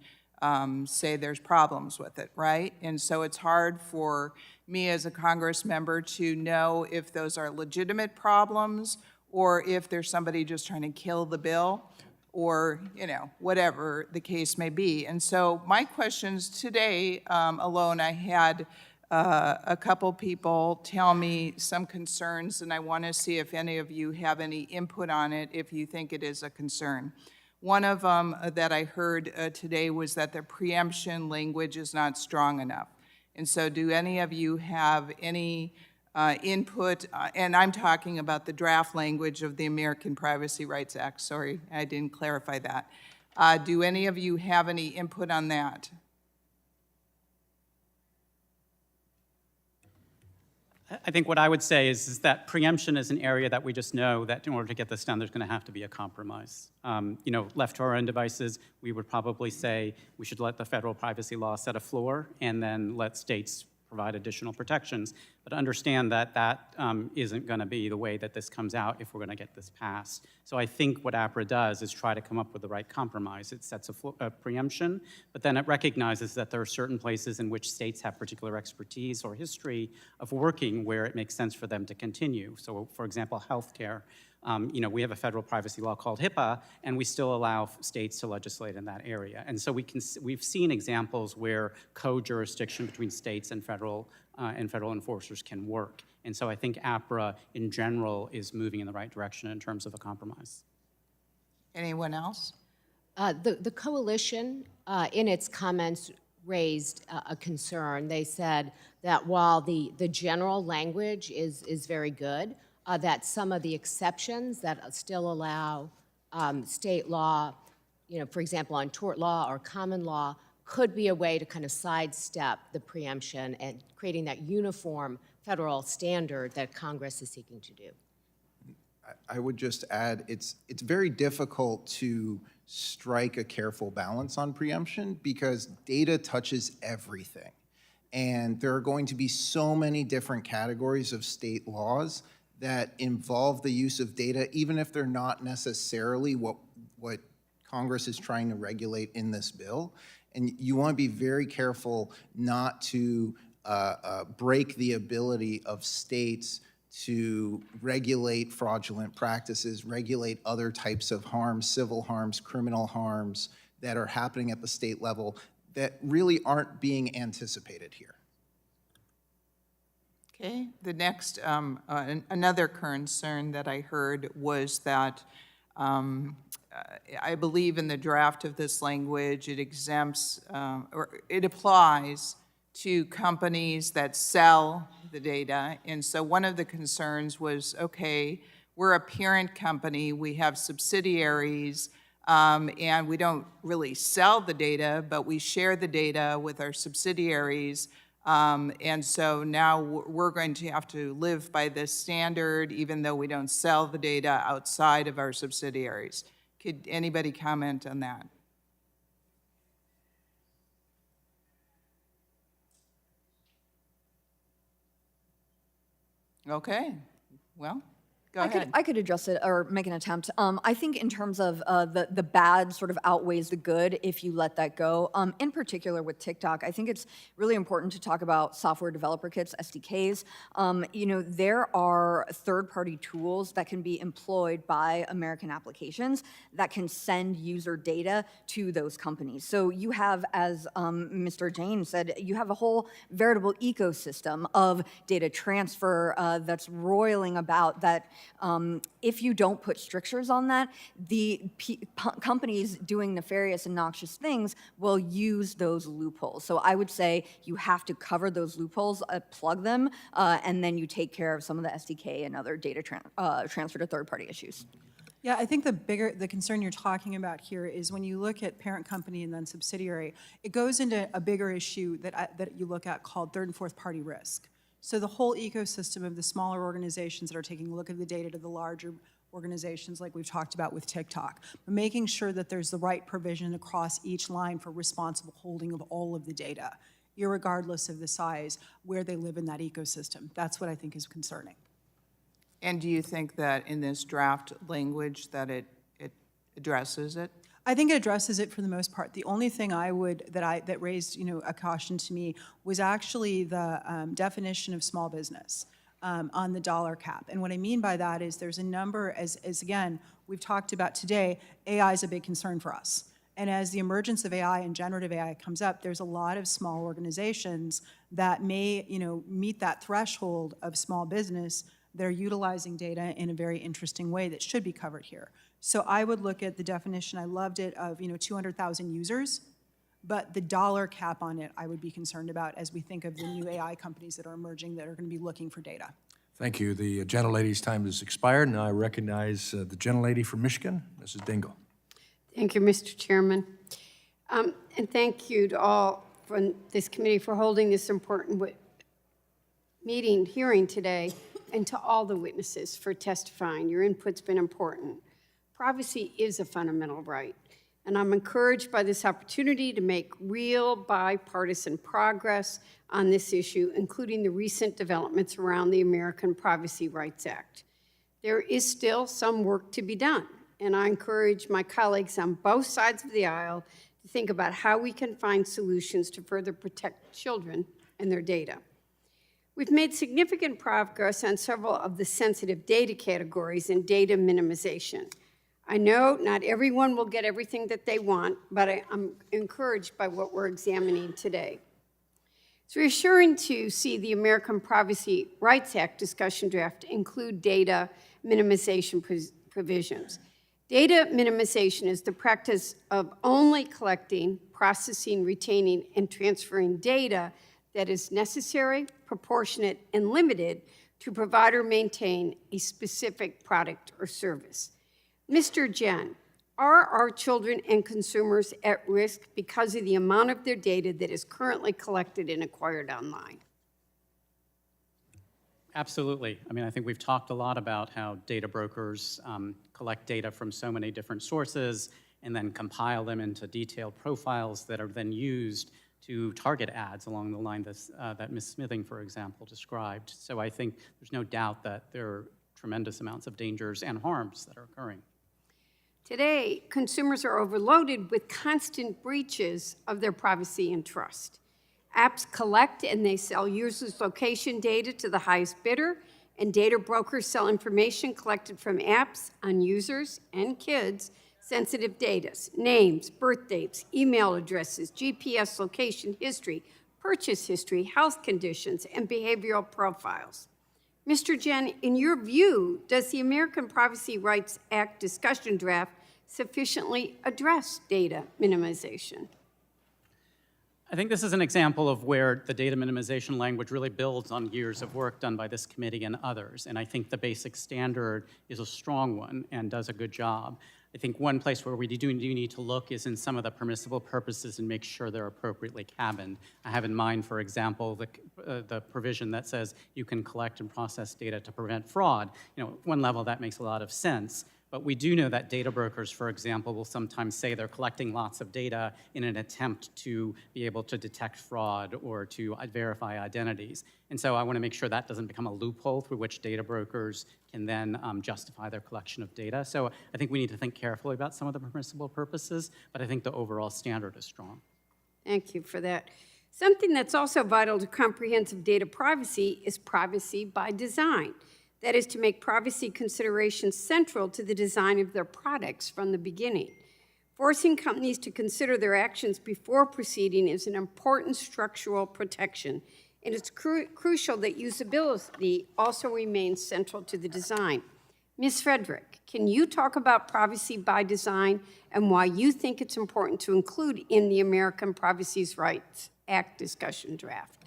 say there's problems with it, right? And so it's hard for me as a Congress member to know if those are legitimate problems or if there's somebody just trying to kill the bill, or, you know, whatever the case may be. And so my questions today alone, I had a couple people tell me some concerns, and I want to see if any of you have any input on it if you think it is a concern. One of them that I heard today was that the preemption language is not strong enough. And so do any of you have any input, and I'm talking about the draft language of the American Privacy Rights Act. Sorry, I didn't clarify that. Do any of you have any input on that? I think what I would say is that preemption is an area that we just know that in order to get this done, there's going to have to be a compromise. Left to our own devices, we would probably say we should let the federal privacy law set a floor and then let states provide additional protections. But understand that that isn't going to be the way that this comes out if we're going to get this passed. So I think what APRA does is try to come up with the right compromise. It sets a preemption, but then it recognizes that there are certain places in which states have particular expertise or history of working where it makes sense for them to continue. So, for example, healthcare. We have a federal privacy law called HIPAA, and we still allow states to legislate in that area. And so we've seen examples where co-jurisdiction between states and federal enforcers can work. And so I think APRA, in general, is moving in the right direction in terms of a compromise. Anyone else? The coalition, in its comments, raised a concern. They said that while the general language is very good, that some of the exceptions that still allow state law, for example, on tort law or common law, could be a way to kind of sidestep the preemption and creating that uniform federal standard that Congress is seeking to do. I would just add, it's very difficult to strike a careful balance on preemption because data touches everything. And there are going to be so many different categories of state laws that involve the use of data, even if they're not necessarily what Congress is trying to regulate in this bill. And you want to be very careful not to break the ability of states to regulate fraudulent practices, regulate other types of harms, civil harms, criminal harms that are happening at the state level that really aren't being anticipated here. Okay, the next, another concern that I heard was that I believe in the draft of this language, it exempts, or it applies to companies that sell the data. And so one of the concerns was, okay, we're a parent company, we have subsidiaries, and we don't really sell the data, but we share the data with our subsidiaries. And so now we're going to have to live by this standard, even though we don't sell the data outside of our subsidiaries. Could anybody comment on that? Okay, well, go ahead. I could address it or make an attempt. I think in terms of the bad sort of outweighs the good if you let that go. In particular with TikTok, I think it's really important to talk about software developer kits, SDKs. There are third-party tools that can be employed by American applications that can send user data to those companies. So you have, as Mr. Jain said, you have a whole veritable ecosystem of data transfer that's roiling about that. If you don't put strictures on that, the companies doing nefarious and noxious things will use those loopholes. So I would say you have to cover those loopholes, plug them, and then you take care of some of the SDK and other data transfer to third-party issues. Yeah, I think the concern you're talking about here is when you look at parent company and then subsidiary, it goes into a bigger issue that you look at called third and fourth party risk. So the whole ecosystem of the smaller organizations that are taking a look at the data to the larger organizations like we've talked about with TikTok, but making sure that there's the right provision across each line for responsible holding of all of the data, irregardless of the size, where they live in that ecosystem. That's what I think is concerning. And do you think that in this draft language that it addresses it? I think it addresses it for the most part. The only thing that raised a caution to me was actually the definition of small business on the dollar cap. And what I mean by that is there's a number, as again we've talked about today, AI is a big concern for us. And as the emergence of AI and generative AI comes up, there's a lot of small organizations that may meet that threshold of small business. They're utilizing data in a very interesting way that should be covered here. So I would look at the definition, I loved it, of 200,000 users, but the dollar cap on it I would be concerned about as we think of the new AI companies that are emerging that are going to be looking for data. Thank you. The gentlelady's time has expired. Now I recognize the gentlelady from Michigan, Mrs. Dingell. Thank you, Mr. Chairman. And thank you to all from this committee for holding this important hearing today, and to all the witnesses for testifying. Your input's been important. Privacy is a fundamental right, and I'm encouraged by this opportunity to make real bipartisan progress on this issue, including the recent developments around the American Privacy Rights Act. There is still some work to be done, and I encourage my colleagues on both sides of the aisle to think about how we can find solutions to further protect children and their data. We've made significant progress on several of the sensitive data categories in data minimization. I know not everyone will get everything that they want, but I'm encouraged by what we're examining today. It's reassuring to see the American Privacy Rights Act discussion draft include data minimization provisions. Data minimization is the practice of only collecting, processing, retaining, and transferring data that is necessary, proportionate, and limited to provide or maintain a specific product or service. Mr. Jen, are our children and consumers at risk because of the amount of their data that is currently collected and acquired online? Absolutely. I mean, I think we've talked a lot about how data brokers collect data from so many different sources and then compile them into detailed profiles that are then used to target ads along the line that Ms. Smithing, for example, described. So I think there's no doubt that there are tremendous amounts of dangers and harms that are occurring. Today, consumers are overloaded with constant breaches of their privacy and trust. Apps collect and they sell users' location data to the highest bidder, and data brokers sell information collected from apps on users and kids' sensitive data, names, birth dates, email addresses, GPS location history, purchase history, health conditions, and behavioral profiles. Mr. Jen, in your view, does the American Privacy Rights Act discussion draft sufficiently address data minimization? I think this is an example of where the data minimization language really builds on years of work done by this committee and others. And I think the basic standard is a strong one and does a good job. I think one place where we do need to look is in some of the permissible purposes and make sure they're appropriately cabined. I have in mind, for example, the provision that says you can collect and process data to prevent fraud. You know, at one level that makes a lot of sense. But we do know that data brokers, for example, will sometimes say they're collecting lots of data in an attempt to be able to detect fraud or to verify identities. And so I want to make sure that doesn't become a loophole through which data brokers can then justify their collection of data. So I think we need to think carefully about some of the permissible purposes, but I think the overall standard is strong. Thank you for that. Something that's also vital to comprehensive data privacy is privacy by design. That is to make privacy considerations central to the design of their products from the beginning. Forcing companies to consider their actions before proceeding is an important structural protection, and it's crucial that usability also remains central to the design. Ms. Frederick, can you talk about privacy by design and why you think it's important to include in the American Privacy Rights Act discussion draft?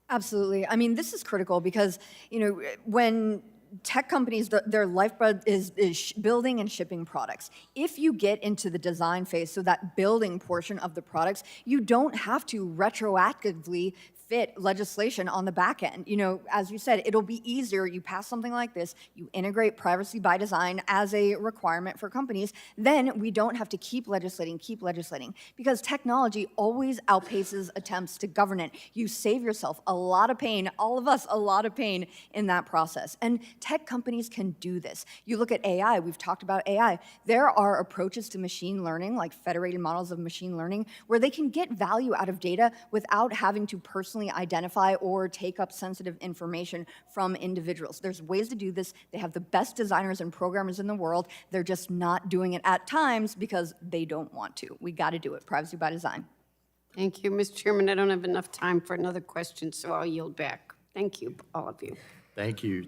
Absolutely. I mean, this is critical because, you know, when tech companies, their lifeblood is building and shipping products. If you get into the design phase, so that building portion of the products, you don't have to retroactively fit legislation on the back end. You know, as you said, it'll be easier. You pass something like this, you integrate privacy by design as a requirement for companies, then we don't have to keep legislating, because technology always outpaces attempts to govern it. You save yourself a lot of pain, all of us a lot of pain in that process. And tech companies can do this. You look at AI, we've talked about AI. There are approaches to machine learning, like federated models of machine learning, where they can get value out of data without having to personally identify or take up sensitive information from individuals. There's ways to do this. They have the best designers and programmers in the world. They're just not doing it at times because they don't want to. We got to do it. Privacy by design. Thank you, Mr. Chairman. I don't have enough time for another question, so I'll yield back. Thank you, all of you. Thank you.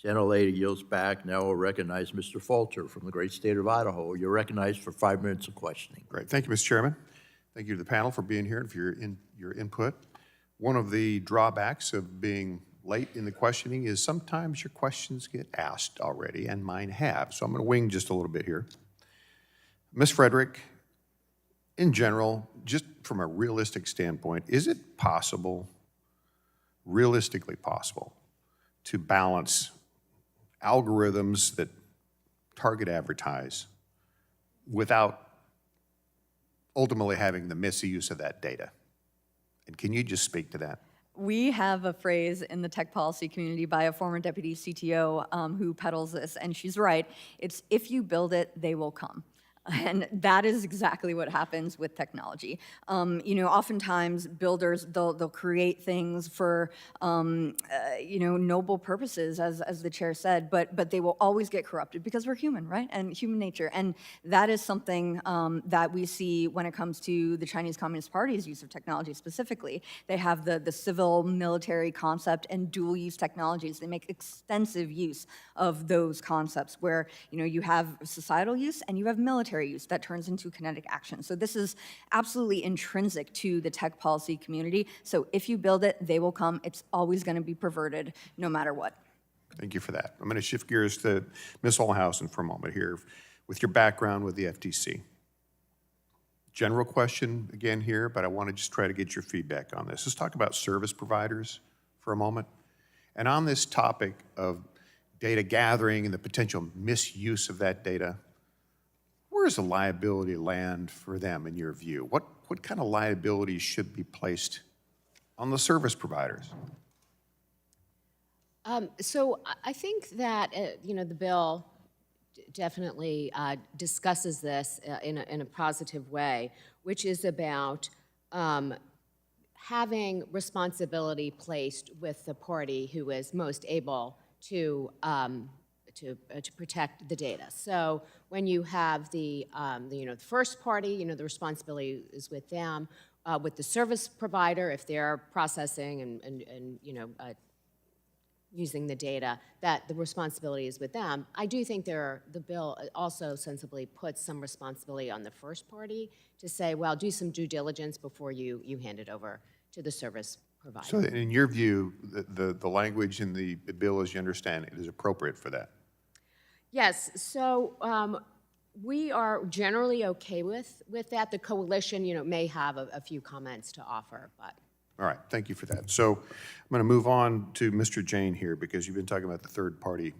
Gentlelady yields back. Now we'll recognize Mr. Falter from the great state of Idaho. You're recognized for 5 minutes of questioning. Great. Thank you, Mr. Chairman. Thank you to the panel for being here and for your input. One of the drawbacks of being late in the questioning is sometimes your questions get asked already, and mine have. So I'm going to wing just a little bit here. Ms. Frederick, in general, just from a realistic standpoint, is it possible, realistically possible, to balance algorithms that target advertise without ultimately having the misuse of that data? And can you just speak to that? We have a phrase in the tech policy community by a former deputy CTO who peddles this, and she's right. It's, if you build it, they will come. And that is exactly what happens with technology. You know, oftentimes builders, they'll create things for, you know, noble purposes, as the chair said, but they will always get corrupted because we're human, right? And human nature. And that is something that we see when it comes to the Chinese Communist Party's use of technology specifically. They have the civil military concept and dual use technologies. They make extensive use of those concepts where, you know, you have societal use and you have military use that turns into kinetic action. So this is absolutely intrinsic to the tech policy community. So if you build it, they will come. It's always going to be perverted no matter what. Thank you for that. I'm going to shift gears to Ms. Olhausen for a moment here. With your background with the FTC, general question again here, but I want to just try to get your feedback on this. Let's talk about service providers for a moment. And on this topic of data gathering and the potential misuse of that data, where does the liability land for them in your view? What kind of liabilities should be placed on the service providers? So I think that, you know, the bill definitely discusses this in a positive way, which is about having responsibility placed with the party who is most able to protect the data. So when you have the first party, you know, the responsibility is with them. With the service provider, if they're processing and you know, using the data, that the responsibility is with them. I do think the bill also sensibly puts some responsibility on the first party to say, well, do some due diligence before you hand it over to the service provider. So in your view, the language in the bill, as you understand it, is appropriate for that? Yes, so we are generally okay with that. The coalition, you know, may have a few comments to offer, but. All right, thank you for that. So I'm going to move on to Mr. Jane here because you've been talking about the third-party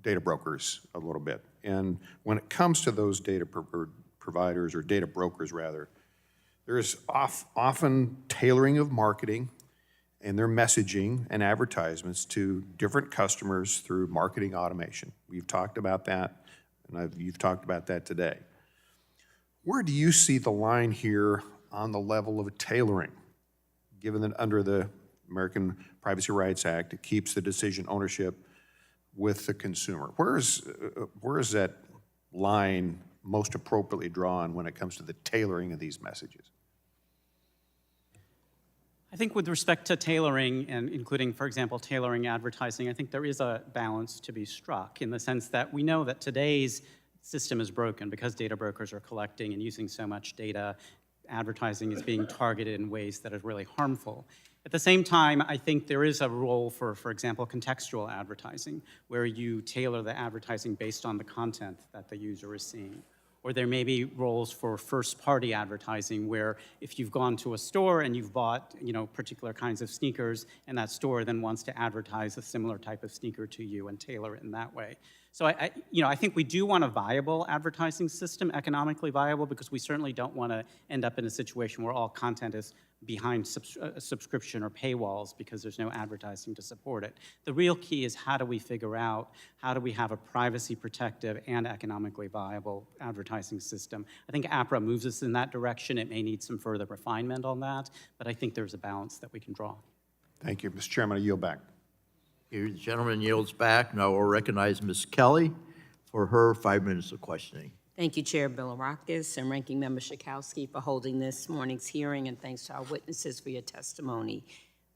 data brokers a little bit. And when it comes to those data providers, or data brokers rather, there's often tailoring of marketing and their messaging and advertisements to different customers through marketing automation. We've talked about that, and you've talked about that today. Where do you see the line here on the level of tailoring, given that under the American Privacy Rights Act, it keeps the decision ownership with the consumer? Where is that line most appropriately drawn when it comes to the tailoring of these messages? I think with respect to tailoring, and including, for example, tailoring advertising, I think there is a balance to be struck in the sense that we know that today's system is broken because data brokers are collecting and using so much data. Advertising is being targeted in ways that are really harmful. At the same time, I think there is a role for example, contextual advertising, where you tailor the advertising based on the content that the user is seeing. Or there may be roles for first-party advertising, where if you've gone to a store and you've bought, you know, particular kinds of sneakers, and that store then wants to advertise a similar type of sneaker to you and tailor it in that way. So I think we do want a viable advertising system, economically viable, because we certainly don't want to end up in a situation where all content is behind subscription or paywalls because there's no advertising to support it. The real key is how do we figure out, how do we have a privacy protective and economically viable advertising system? I think APRA moves us in that direction. It may need some further refinement on that, but I think there's a balance that we can draw. Thank you. Mr. Chairman, I yield back. The gentleman yields back. Now we'll recognize Ms. Kelly for her 5 minutes of questioning. Thank you, Chair Bilirakis and Ranking Member Schakowsky for holding this morning's hearing, and thanks to our witnesses for your testimony.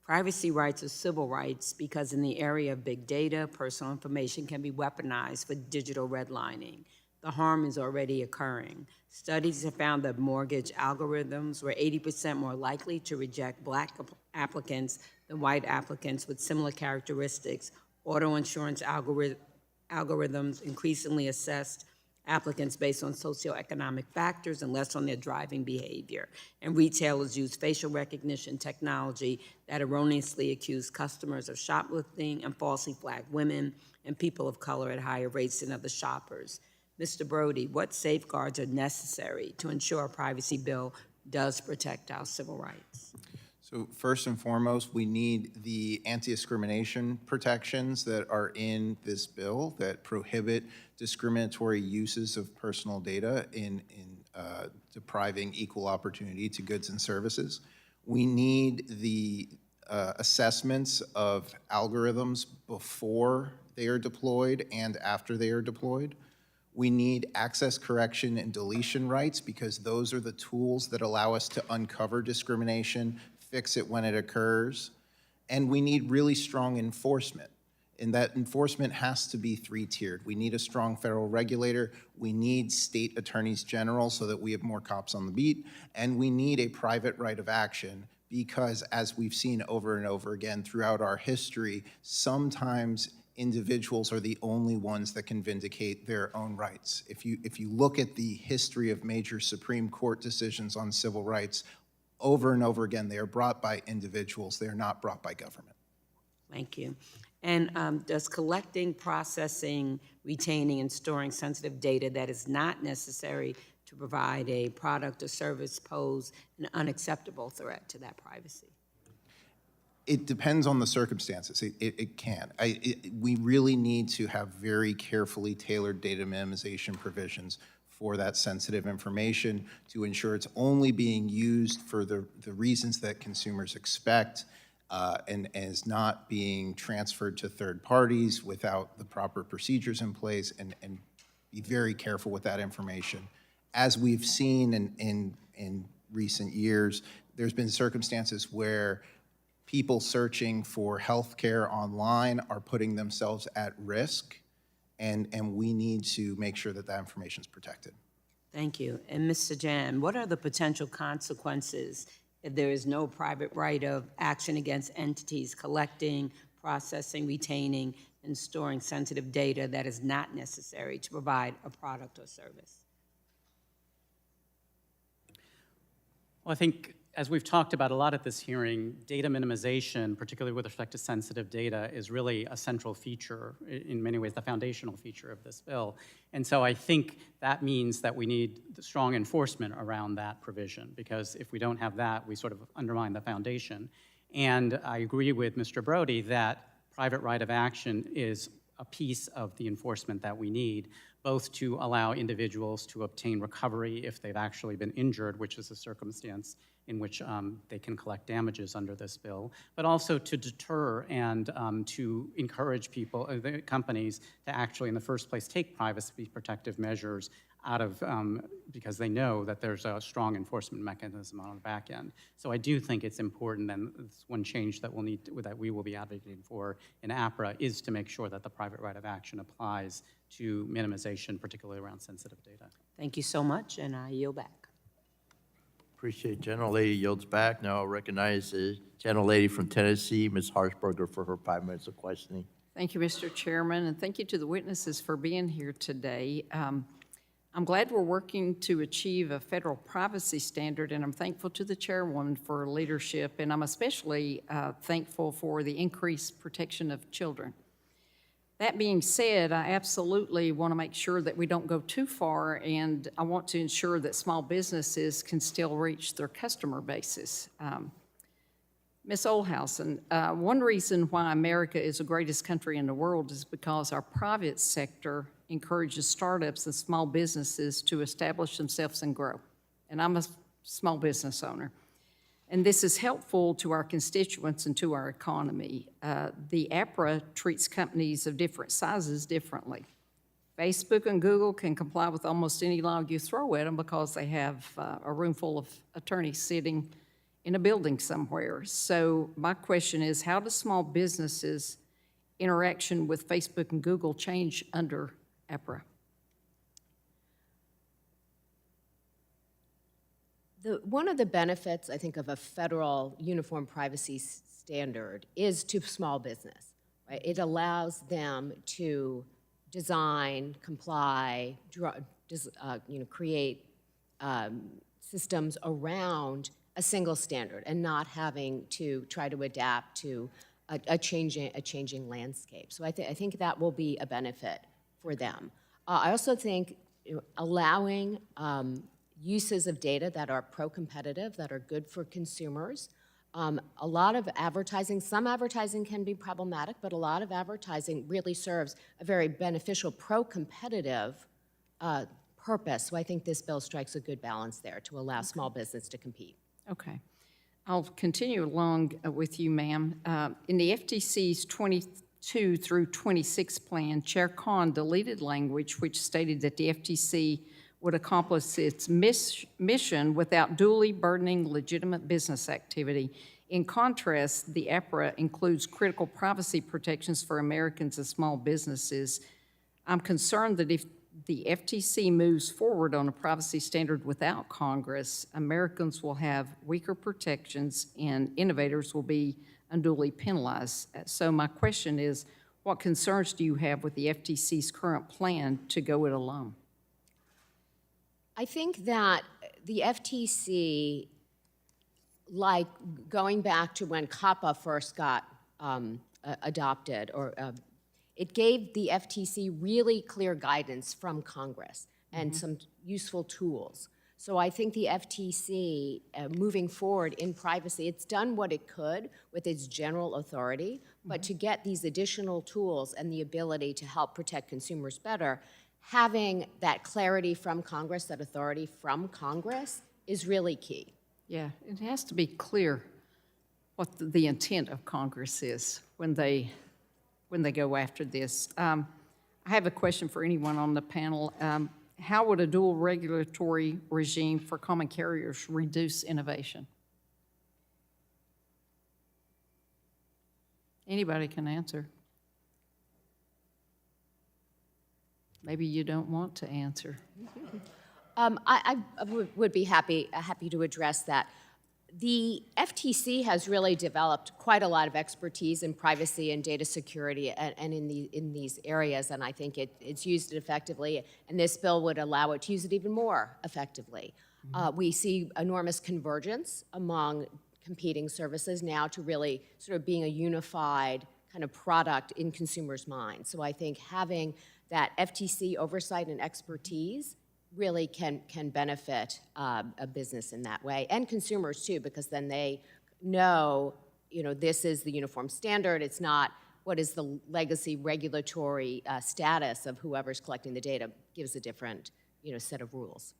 Privacy rights are civil rights because in the area of big data, personal information can be weaponized for digital redlining. The harm is already occurring. Studies have found that mortgage algorithms were 80% more likely to reject Black applicants than white applicants with similar characteristics. Auto insurance algorithms increasingly assessed applicants based on socioeconomic factors and less on their driving behavior. And retailers use facial recognition technology that erroneously accuse customers of shoplifting and falsely flag women and people of color at higher rates than other shoppers. Mr. Brody, what safeguards are necessary to ensure a privacy bill does protect our civil rights? So first and foremost, we need the anti-discrimination protections that are in this bill that prohibit discriminatory uses of personal data in depriving equal opportunity to goods and services. We need the assessments of algorithms before they are deployed and after they are deployed. We need access correction and deletion rights because those are the tools that allow us to uncover discrimination, fix it when it occurs, and we need really strong enforcement. And that enforcement has to be three-tiered. We need a strong federal regulator, we need state attorneys general so that we have more cops on the beat, and we need a private right of action because, as we've seen over and over again throughout our history, sometimes individuals are the only ones that can vindicate their own rights. If you look at the history of major Supreme Court decisions on civil rights, over and over again, they are brought by individuals. They are not brought by government. Thank you. And does collecting, processing, retaining, and storing sensitive data that is not necessary to provide a product or service pose an unacceptable threat to that privacy? It depends on the circumstances. It can. We really need to have very carefully tailored data minimization provisions for that sensitive information to ensure it's only being used for the reasons that consumers expect and is not being transferred to third parties without the proper procedures in place, and be very careful with that information. As we've seen in recent years, there's been circumstances where people searching for healthcare online are putting themselves at risk, and we need to make sure that that information is protected. Thank you. And Ms. Sajan, what are the potential consequences if there is no private right of action against entities collecting, processing, retaining, and storing sensitive data that is not necessary to provide a product or service? Well, I think, as we've talked about a lot at this hearing, data minimization, particularly with respect to sensitive data, is really a central feature, in many ways the foundational feature of this bill. And so I think that means that we need strong enforcement around that provision, because if we don't have that, we sort of undermine the foundation. And I agree with Mr. Brody that private right of action is a piece of the enforcement that we need, both to allow individuals to obtain recovery if they've actually been injured, which is a circumstance in which they can collect damages under this bill, but also to deter and to encourage people, companies, to actually in the first place take privacy protective measures out of, because they know that there's a strong enforcement mechanism on the back end. So I do think it's important, and it's one change that we will be advocating for in APRA is to make sure that the private right of action applies to minimization, particularly around sensitive data. Thank you so much, and I yield back. Appreciate General Lady yields back. Now I'll recognize the General Lady from Tennessee, Ms. Harshberger, for her 5 minutes of questioning. Thank you, Mr. Chairman, and thank you to the witnesses for being here today. I'm glad we're working to achieve a federal privacy standard, and I'm thankful to the chairwoman for her leadership, and I'm especially thankful for the increased protection of children. That being said, I absolutely want to make sure that we don't go too far, and I want to ensure that small businesses can still reach their customer bases. Ms. Olhausen, one reason why America is the greatest country in the world is because our private sector encourages startups and small businesses to establish themselves and grow. And I'm a small business owner. And this is helpful to our constituents and to our economy. The APRA treats companies of different sizes differently. Facebook and Google can comply with almost any law you throw at them because they have a room full of attorneys sitting in a building somewhere. So my question is, how does small businesses' interaction with Facebook and Google change under APRA? One of the benefits, I think, of a federal uniform privacy standard is to small business, right? It allows them to design, comply, create systems around a single standard and not having to try to adapt to a changing landscape. So I think that will be a benefit for them. I also think allowing uses of data that are pro-competitive, that are good for consumers. A lot of advertising, some advertising can be problematic, but a lot of advertising really serves a very beneficial pro-competitive purpose. So I think this bill strikes a good balance there to allow small business to compete. Okay. I'll continue along with you, ma'am. In the FTC's 22 through 26 plan, Chair Khan deleted language which stated that the FTC would accomplish its mission without duly burdening legitimate business activity. In contrast, the APRA includes critical privacy protections for Americans and small businesses. I'm concerned that if the FTC moves forward on a privacy standard without Congress, Americans will have weaker protections and innovators will be unduly penalized. So my question is, what concerns do you have with the FTC's current plan to go it alone? I think that the FTC, like going back to when COPPA first got adopted, it gave the FTC really clear guidance from Congress and some useful tools. So I think the FTC, moving forward in privacy, it's done what it could with its general authority, but to get these additional tools and the ability to help protect consumers better, having that clarity from Congress, that authority from Congress, is really key. Yeah, it has to be clear what the intent of Congress is when they go after this. I have a question for anyone on the panel. How would a dual regulatory regime for common carriers reduce innovation? Anybody can answer. Maybe you don't want to answer. I would be happy to address that. The FTC has really developed quite a lot of expertise in privacy and data security and in these areas, and I think it's used it effectively, and this bill would allow it to use it even more effectively. We see enormous convergence among competing services now to really sort of being a unified kind of product in consumers' minds. So I think having that FTC oversight and expertise really can benefit a business in that way, and consumers too, because then they know, this is the uniform standard. It's not what is the legacy regulatory status of whoever's collecting the data, gives a different, set of rules.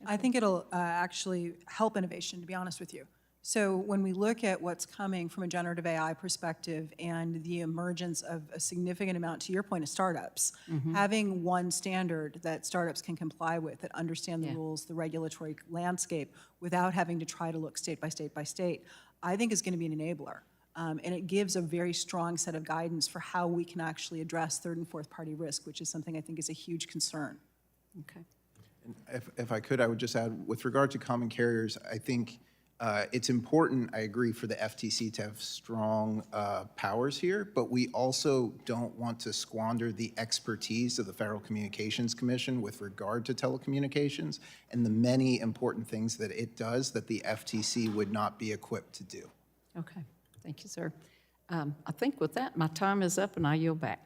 I think it'll actually help innovation, to be honest with you. So when we look at what's coming from a generative AI perspective and the emergence of a significant amount, to your point, of startups, having one standard that startups can comply with, that understand the rules, the regulatory landscape, without having to try to look state by state by state, I think is going to be an enabler. And it gives a very strong set of guidance for how we can actually address third and fourth party risk, which is something I think is a huge concern. Okay. If I could, I would just add, with regard to common carriers, I think it's important, I agree, for the FTC to have strong powers here, but we also don't want to squander the expertise of the Federal Communications Commission with regard to telecommunications and the many important things that it does that the FTC would not be equipped to do. Okay, thank you, sir. I think with that, my time is up and I yield back.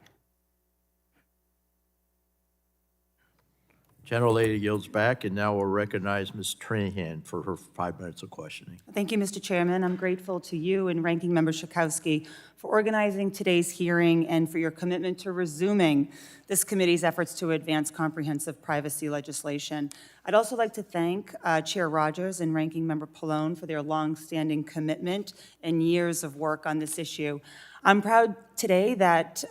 Gentlelady yields back, and now we'll recognize Ms. Trahan for her 5 minutes of questioning. Thank you, Mr. Chairman. I'm grateful to you and Ranking Member Schakowsky for organizing today's hearing and for your commitment to resuming this committee's efforts to advance comprehensive privacy legislation. I'd also like to thank Chair Rogers and Ranking Member Pallone for their longstanding commitment and years of work on this issue. I'm proud today that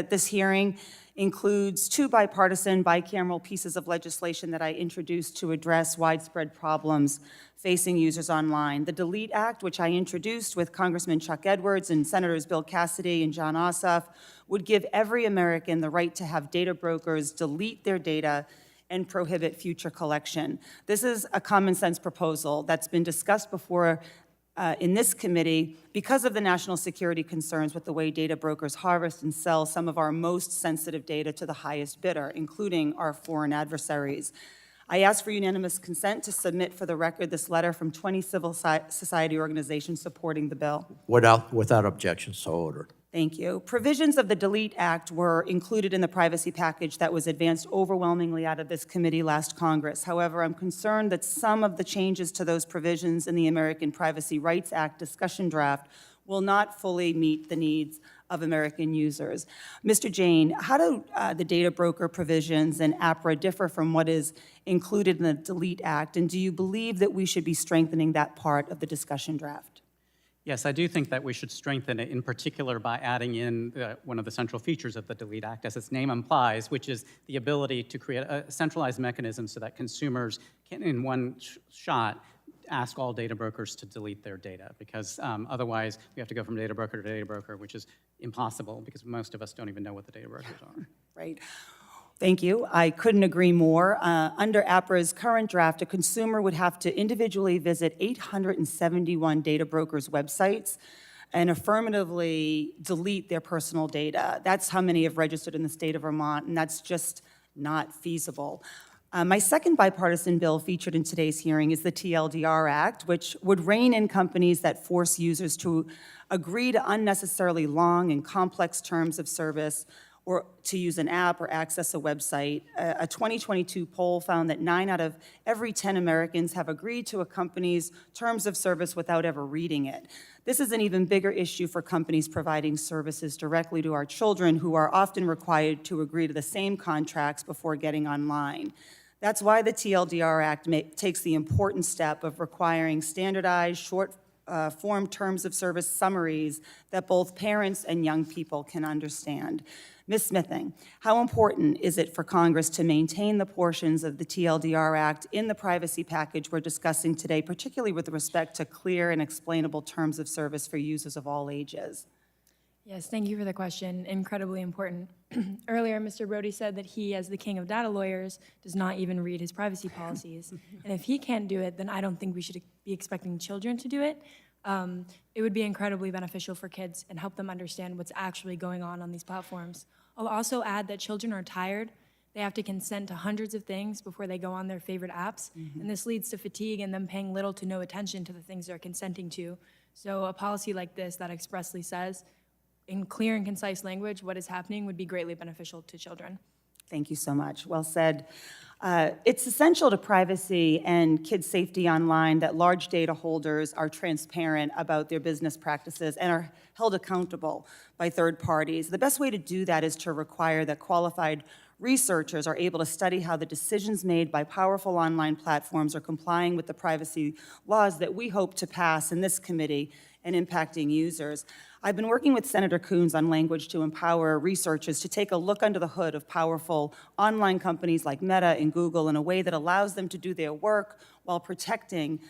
this hearing includes two bipartisan, bicameral pieces of legislation that I introduced to address widespread problems facing users online. The DELETE Act, which I introduced with Congressman Chuck Edwards and Senators Bill Cassidy and John Ossoff, would give every American the right to have data brokers delete their data and prohibit future collection. This is a common sense proposal that's been discussed before in this committee because of the national security concerns with the way data brokers harvest and sell some of our most sensitive data to the highest bidder, including our foreign adversaries. I ask for unanimous consent to submit for the record this letter from 20 civil society organizations supporting the bill. Without objection, so ordered. Thank you. Provisions of the DELETE Act were included in the privacy package that was advanced overwhelmingly out of this committee last Congress. However, I'm concerned that some of the changes to those provisions in the American Privacy Rights Act discussion draft will not fully meet the needs of American users. Mr. Jain, how do the data broker provisions and APRA differ from what is included in the DELETE Act, and do you believe that we should be strengthening that part of the discussion draft? Yes, I do think that we should strengthen it, in particular by adding in one of the central features of the DELETE Act, as its name implies, which is the ability to create a centralized mechanism so that consumers can, in one shot, ask all data brokers to delete their data, because otherwise we have to go from data broker to data broker, which is impossible because most of us don't even know what the data brokers are. Right. Thank you. I couldn't agree more. Under APRA's current draft, a consumer would have to individually visit 871 data brokers' websites and affirmatively delete their personal data. That's how many have registered in the state of Vermont, and that's just not feasible. My second bipartisan bill featured in today's hearing is the TLDR Act, which would rein in companies that force users to agree to unnecessarily long and complex terms of service or to use an app or access a website. A 2022 poll found that 9 out of every 10 Americans have agreed to a company's terms of service without ever reading it. This is an even bigger issue for companies providing services directly to our children, who are often required to agree to the same contracts before getting online. That's why the TLDR Act takes the important step of requiring standardized, short-form terms of service summaries that both parents and young people can understand. Ms. Smithing, how important is it for Congress to maintain the portions of the TLDR Act in the privacy package we're discussing today, particularly with respect to clear and explainable terms of service for users of all ages? Yes, thank you for the question. Incredibly important. Earlier, Mr. Brody said that he, as the king of data lawyers, does not even read his privacy policies. And if he can't do it, then I don't think we should be expecting children to do it. It would be incredibly beneficial for kids and help them understand what's actually going on these platforms. I'll also add that children are tired. They have to consent to hundreds of things before they go on their favorite apps, and this leads to fatigue and them paying little to no attention to the things they're consenting to. So a policy like this that expressly says, in clear and concise language, what is happening would be greatly beneficial to children. Thank you so much. Well said. It's essential to privacy and kids' safety online that large data holders are transparent about their business practices and are held accountable by third parties. The best way to do that is to require that qualified researchers are able to study how the decisions made by powerful online platforms are complying with the privacy laws that we hope to pass in this committee and impacting users. I've been working with Senator Coons on language to empower researchers to take a look under the hood of powerful online companies like Meta and Google in a way that allows them to do their work while protecting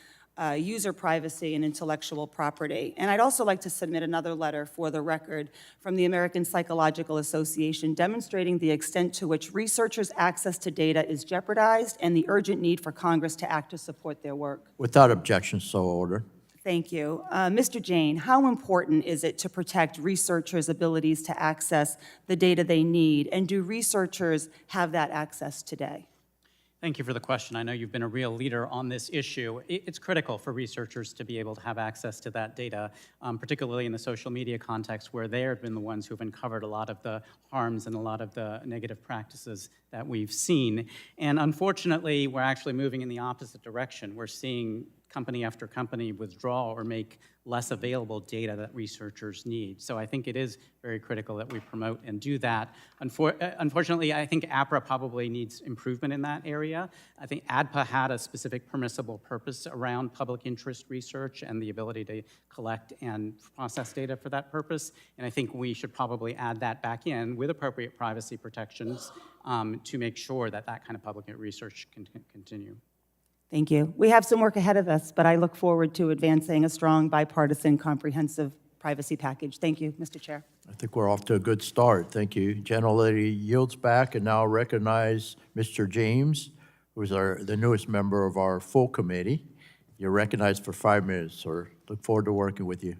user privacy and intellectual property. And I'd also like to submit another letter for the record from the American Psychological Association demonstrating the extent to which researchers' access to data is jeopardized and the urgent need for Congress to act to support their work. Without objection, so ordered. Thank you. Mr. Jain, how important is it to protect researchers' abilities to access the data they need, and do researchers have that access today? Thank you for the question. I know you've been a real leader on this issue. It's critical for researchers to be able to have access to that data, particularly in the social media context where they have been the ones who've uncovered a lot of the harms and a lot of the negative practices that we've seen. And unfortunately, we're actually moving in the opposite direction. We're seeing company after company withdraw or make less available data that researchers need. So I think it is very critical that we promote and do that. Unfortunately, I think APRA probably needs improvement in that area. I think ADPA had a specific permissible purpose around public interest research and the ability to collect and process data for that purpose. And I think we should probably add that back in with appropriate privacy protections to make sure that that kind of public research can continue. Thank you. We have some work ahead of us, but I look forward to advancing a strong, bipartisan, comprehensive privacy package. Thank you, Mr. Chair. I think we're off to a good start. Thank you. Gentlelady yields back and now recognize Mr. James, who's the newest member of our full committee. You're recognized for 5 minutes, sir. Look forward to working with you.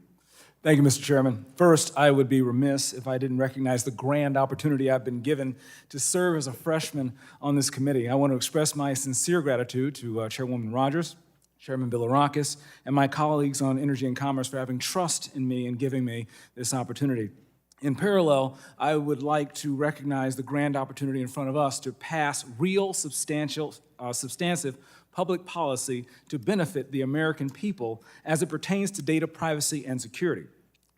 Thank you, Mr. Chairman. First, I would be remiss if I didn't recognize the grand opportunity I've been given to serve as a freshman on this committee. I want to express my sincere gratitude to Chairwoman Rogers, Chairman Bilirakis, and my colleagues on Energy and Commerce for having trust in me and giving me this opportunity. In parallel, I would like to recognize the grand opportunity in front of us to pass real, substantive public policy to benefit the American people as it pertains to data privacy and security.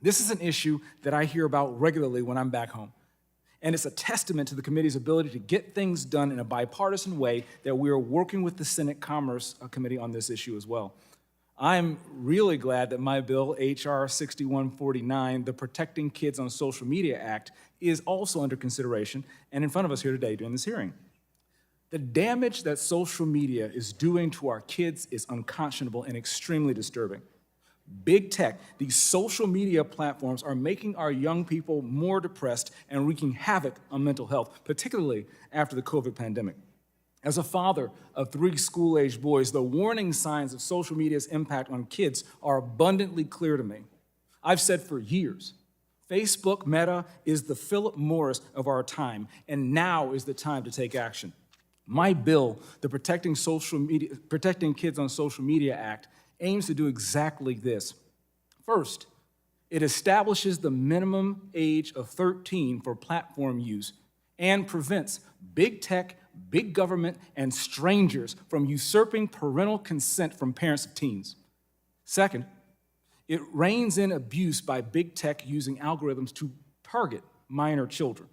This is an issue that I hear about regularly when I'm back home. And it's a testament to the committee's ability to get things done in a bipartisan way that we are working with the Senate Commerce Committee on this issue as well. I'm really glad that my bill, H.R. 6149, the Protecting Kids on Social Media Act, is also under consideration and in front of us here today during this hearing. The damage that social media is doing to our kids is unconscionable and extremely disturbing. Big tech, these social media platforms are making our young people more depressed and wreaking havoc on mental health, particularly after the COVID pandemic. As a father of 3 school-aged boys, the warning signs of social media's impact on kids are abundantly clear to me. I've said for years, Facebook Meta is the Philip Morris of our time, and now is the time to take action. My bill, the Protecting Kids on Social Media Act, aims to do exactly this. First, it establishes the minimum age of 13 for platform use and prevents big tech, big government, and strangers from usurping parental consent from parents of teens. Second, it reins in abuse by big tech using algorithms to target minor children.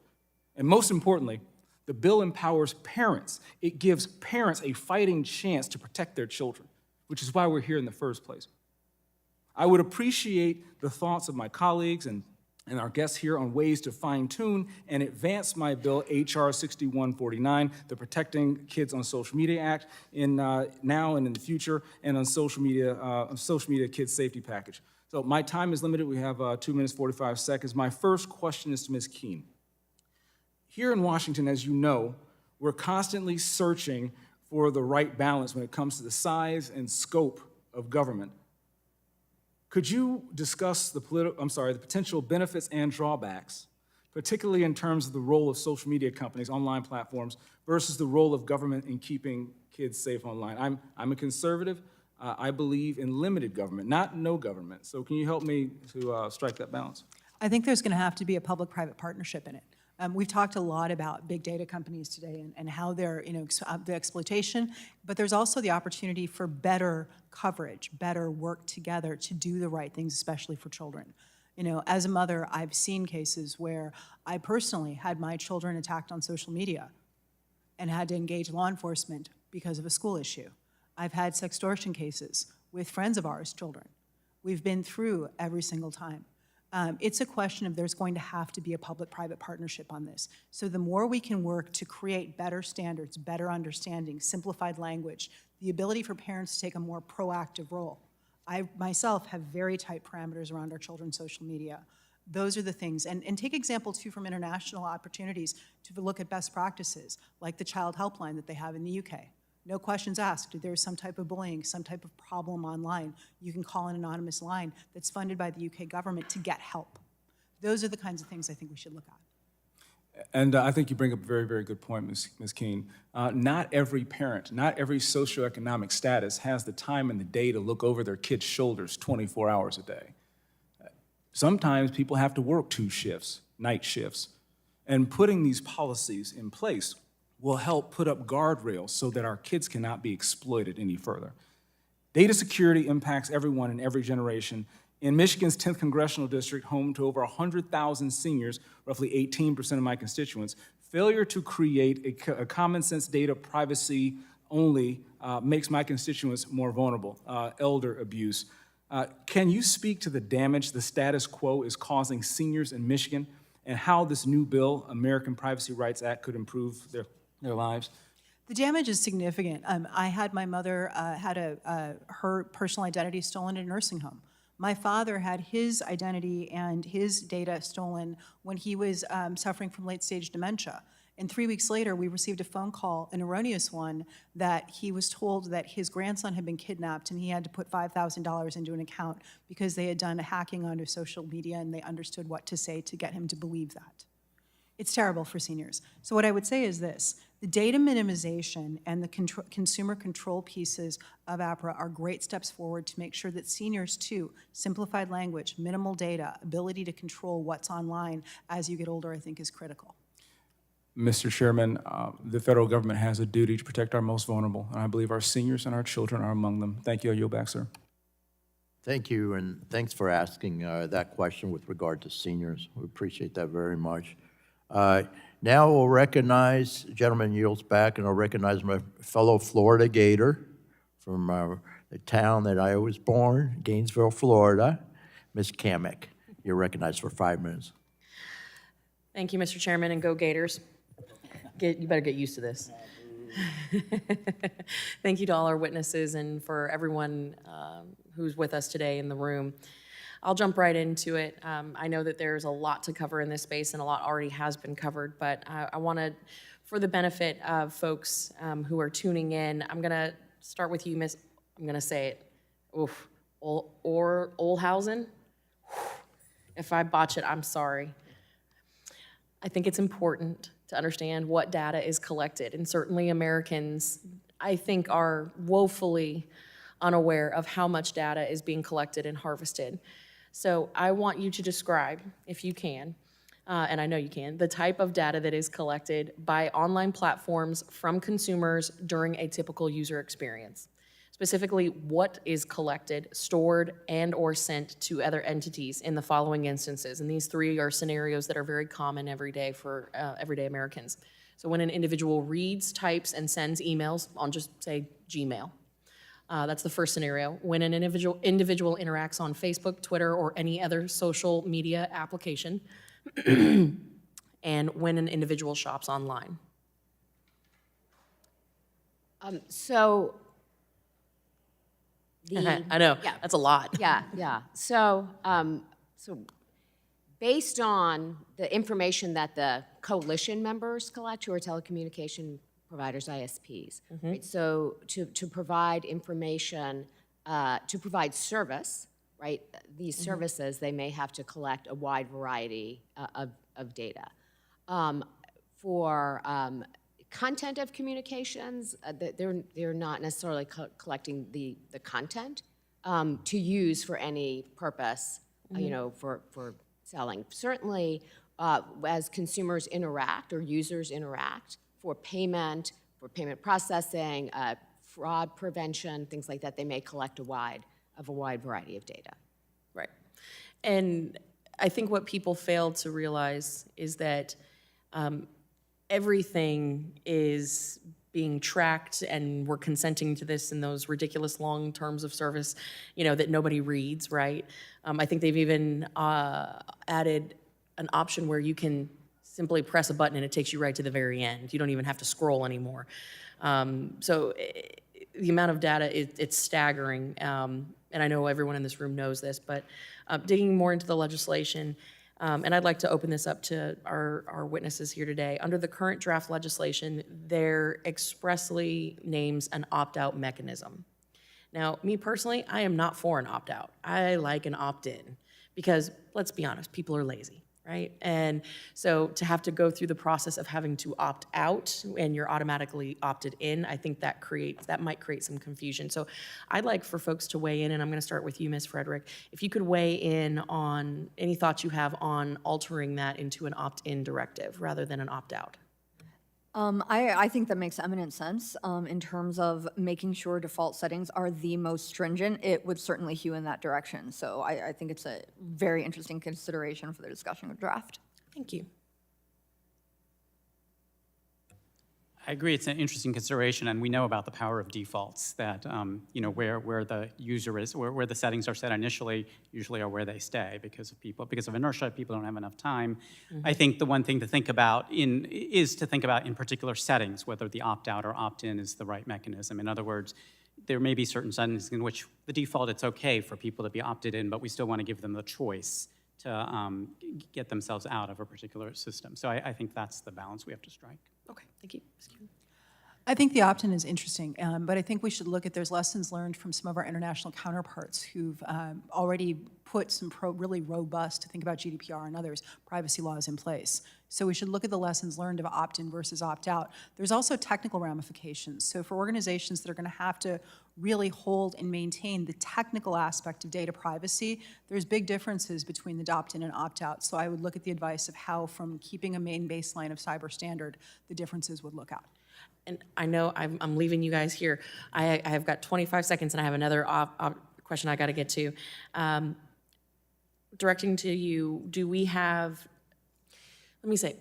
And most importantly, the bill empowers parents. It gives parents a fighting chance to protect their children, which is why we're here in the first place. I would appreciate the thoughts of my colleagues and our guests here on ways to fine-tune and advance my bill, H.R. 6149, the Protecting Kids on Social Media Act, now and in the future, and on social media kids safety package. So my time is limited. We have 2 minutes, 45 seconds. My first question is to Ms. Keene. Here in Washington, as you know, we're constantly searching for the right balance when it comes to the size and scope of government. Could you discuss the potential benefits and drawbacks, particularly in terms of the role of social media companies, online platforms, versus the role of government in keeping kids safe online? I'm a conservative. I believe in limited government, not no government. So can you help me to strike that balance? I think there's going to have to be a public-private partnership in it. We've talked a lot about big data companies today and how they're, the exploitation, but there's also the opportunity for better coverage, better work together to do the right things, especially for children. As a mother, I've seen cases where I personally had my children attacked on social media and had to engage law enforcement because of a school issue. I've had sextortion cases with friends of ours' children. We've been through every single time. It's a question of there's going to have to be a public-private partnership on this. So the more we can work to create better standards, better understanding, simplified language, the ability for parents to take a more proactive role. I myself have very tight parameters around our children's social media. Those are the things. And take example, too, from international opportunities to look at best practices, like the child helpline that they have in the UK. No questions asked. If there's some type of bullying, some type of problem online, you can call an anonymous line that's funded by the UK government to get help. Those are the kinds of things I think we should look at. And I think you bring up a very, very good point, Ms. Keene. Not every parent, not every socioeconomic status has the time and the day to look over their kids' shoulders 24 hours a day. Sometimes people have to work 2 shifts, night shifts, and putting these policies in place will help put up guardrails so that our kids cannot be exploited any further. Data security impacts everyone in every generation. In Michigan's 10th Congressional District, home to over 100,000 seniors, roughly 18% of my constituents, failure to create a common sense data privacy only makes my constituents more vulnerable. Elder abuse. Can you speak to the damage the status quo is causing seniors in Michigan and how this new bill, American Privacy Rights Act, could improve their lives? The damage is significant. I had my mother had her personal identity stolen in a nursing home. My father had his identity and his data stolen when he was suffering from late-stage dementia. And 3 weeks later, we received a phone call, an erroneous one, that he was told that his grandson had been kidnapped and he had to put $5,000 into an account because they had done a hacking onto social media and they understood what to say to get him to believe that. It's terrible for seniors. So what I would say is this: the data minimization and the consumer control pieces of APRA are great steps forward to make sure that seniors, too, simplified language, minimal data, ability to control what's online as you get older, I think is critical. Mr. Chairman, the federal government has a duty to protect our most vulnerable, and I believe our seniors and our children are among them. Thank you. I yield back, sir. Thank you, and thanks for asking that question with regard to seniors. We appreciate that very much. Now we'll recognize, the gentleman yields back, and I'll recognize my fellow Florida Gator from the town that I was born, Gainesville, Florida, Ms. Kamek. You're recognized for 5 minutes. Thank you, Mr. Chairman, and go Gators. You better get used to this. Thank you to all our witnesses and for everyone who's with us today in the room. I'll jump right into it. I know that there's a lot to cover in this space and a lot already has been covered, but I want to, for the benefit of folks who are tuning in, I'm going to start with you, Miss, I'm going to say it, oof, Olhausen. If I botch it, I'm sorry. I think it's important to understand what data is collected, and certainly Americans, I think, are woefully unaware of how much data is being collected and harvested. So I want you to describe, if you can, and I know you can, the type of data that is collected by online platforms from consumers during a typical user experience. Specifically, what is collected, stored, and or sent to other entities in the following instances. And these three are scenarios that are very common every day for everyday Americans. So when an individual reads, types, and sends emails on just, say, Gmail. That's the first scenario. When an individual interacts on Facebook, Twitter, or any other social media application, and when an individual shops online. I know, yeah. that's a lot. Yeah. So based on the information that the coalition members collect, who are telecommunication providers, ISPs, right? So to provide information, to provide service, right? These services, they may have to collect a wide variety of data. For content of communications, they're not necessarily collecting the content to use for any purpose, for selling. Certainly, as consumers interact or users interact, for payment processing, fraud prevention, things like that, they may collect a wide variety of data. Right. And I think what people fail to realize is that everything is being tracked, and we're consenting to this in those ridiculous long terms of service, that nobody reads, right? I think they've even added an option where you can simply press a button and it takes you right to the very end. You don't even have to scroll anymore. So the amount of data, it's staggering. And I know everyone in this room knows this, but digging more into the legislation, and I'd like to open this up to our witnesses here today. Under the current draft legislation, there expressly names an opt-out mechanism. Now, me personally, I am not for an opt-out. I like an opt-in because, let's be honest, people are lazy, right? And so to have to go through the process of having to opt out and you're automatically opted in, I think that might create some confusion. So I'd like for folks to weigh in, and I'm going to start with you, Ms. Frederick. If you could weigh in on any thoughts you have on altering that into an opt-in directive rather than an opt-out. I think that makes eminent sense in terms of making sure default settings are the most stringent. It would certainly hew in that direction. So I think it's a very interesting consideration for the discussion of draft. Thank you. I agree, it's an interesting consideration, and we know about the power of defaults, that where the user is, where the settings are set initially, usually are where they stay because of inertia. People don't have enough time. I think the one thing to think about is to think about in particular settings, whether the opt-out or opt-in is the right mechanism. In other words, there may be certain settings in which the default, it's okay for people to be opted in, but we still want to give them the choice to get themselves out of a particular system. So I think that's the balance we have to strike. Okay, thank you. I think the opt-in is interesting, but I think we should look at those lessons learned from some of our international counterparts who've already put some really robust, to think about GDPR and others, privacy laws in place. So we should look at the lessons learned of opt-in versus opt-out. There's also technical ramifications. So for organizations that are going to have to really hold and maintain the technical aspect of data privacy, there's big differences between the opt-in and opt-out. So I would look at the advice of how, from keeping a main baseline of cyber standard, the differences would look out. And I know I'm leaving you guys here. I have got 25 seconds, and I have another question I got to get to. Directing to you, do we have, let me say,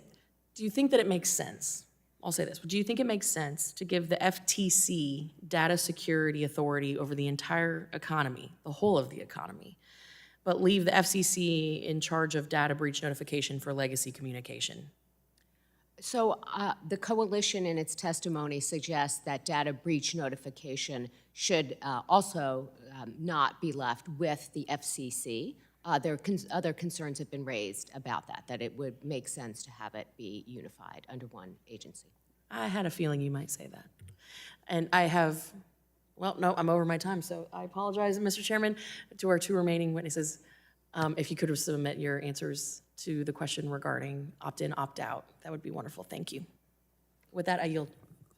do you think that it makes sense? I'll say this. Do you think it makes sense to give the FTC data security authority over the entire economy, the whole of the economy, but leave the FCC in charge of data breach notification for legacy communication? So the coalition in its testimony suggests that data breach notification should also not be left with the FCC. Other concerns have been raised about that it would make sense to have it be unified under one agency. I had a feeling you might say that. And I have, well, no, I'm over my time, so I apologize, Mr. Chairman, to our two remaining witnesses. If you could submit your answers to the question regarding opt-in, opt-out, that would be wonderful. Thank you. With that, I yield.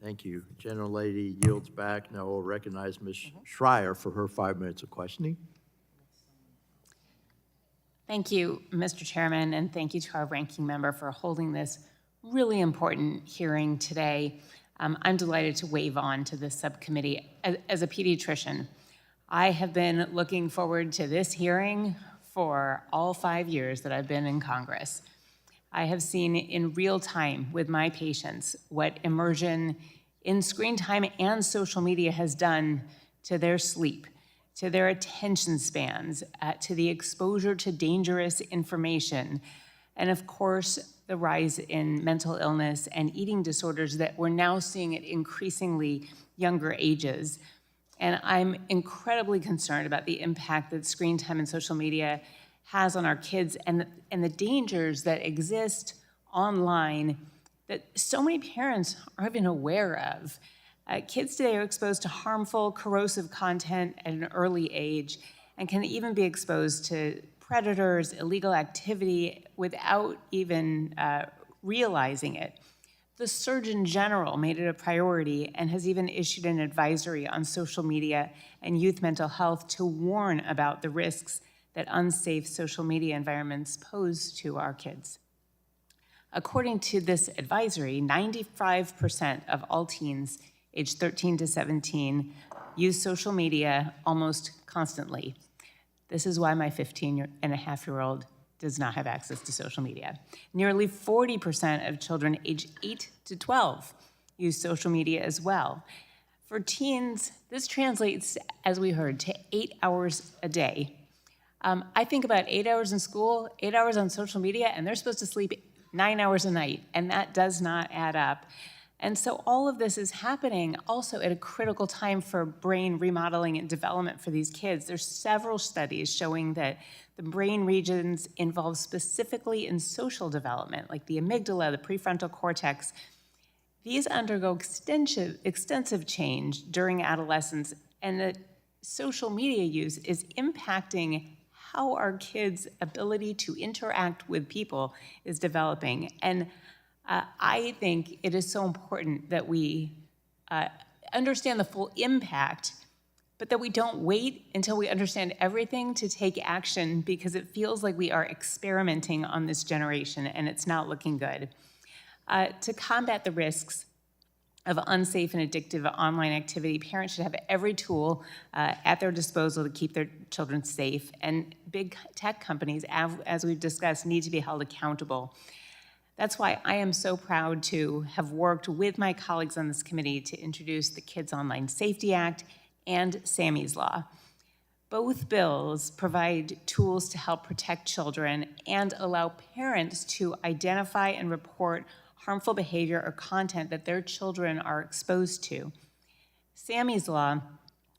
Thank you. General Lady yields back. Now we'll recognize Ms. Schreier for her 5 minutes of questioning. Thank you, Mr. Chairman, and thank you to our ranking member for holding this really important hearing today. I'm delighted to wave on to this subcommittee. As a pediatrician, I have been looking forward to this hearing for all 5 years that I've been in Congress. I have seen in real time with my patients what immersion in screen time and social media has done to their sleep, to their attention spans, to the exposure to dangerous information, and of course, the rise in mental illness and eating disorders that we're now seeing at increasingly younger ages. And I'm incredibly concerned about the impact that screen time and social media has on our kids and the dangers that exist online that so many parents aren't even aware of. Kids today are exposed to harmful, corrosive content at an early age and can even be exposed to predators, illegal activity without even realizing it. The Surgeon General made it a priority and has even issued an advisory on social media and youth mental health to warn about the risks that unsafe social media environments pose to our kids. According to this advisory, 95% of all teens aged 13 to 17 use social media almost constantly. This is why my 15-and-a-half-year-old does not have access to social media. Nearly 40% of children aged 8 to 12 use social media as well. For teens, this translates, as we heard, to 8 hours a day. I think about 8 hours in school, 8 hours on social media, and they're supposed to sleep 9 hours a night, and that does not add up. And so all of this is happening also at a critical time for brain remodeling and development for these kids. There's several studies showing that the brain regions involved specifically in social development, like the amygdala, the prefrontal cortex, these undergo extensive change during adolescence, and the social media use is impacting how our kids' ability to interact with people is developing. And I think it is so important that we understand the full impact, but that we don't wait until we understand everything to take action, because it feels like we are experimenting on this generation and it's not looking good. To combat the risks of unsafe and addictive online activity, parents should have every tool at their disposal to keep their children safe, and big tech companies, as we've discussed, need to be held accountable. That's why I am so proud to have worked with my colleagues on this committee to introduce the Kids Online Safety Act and Sammy's Law. Both bills provide tools to help protect children and allow parents to identify and report harmful behavior or content that their children are exposed to. Sammy's Law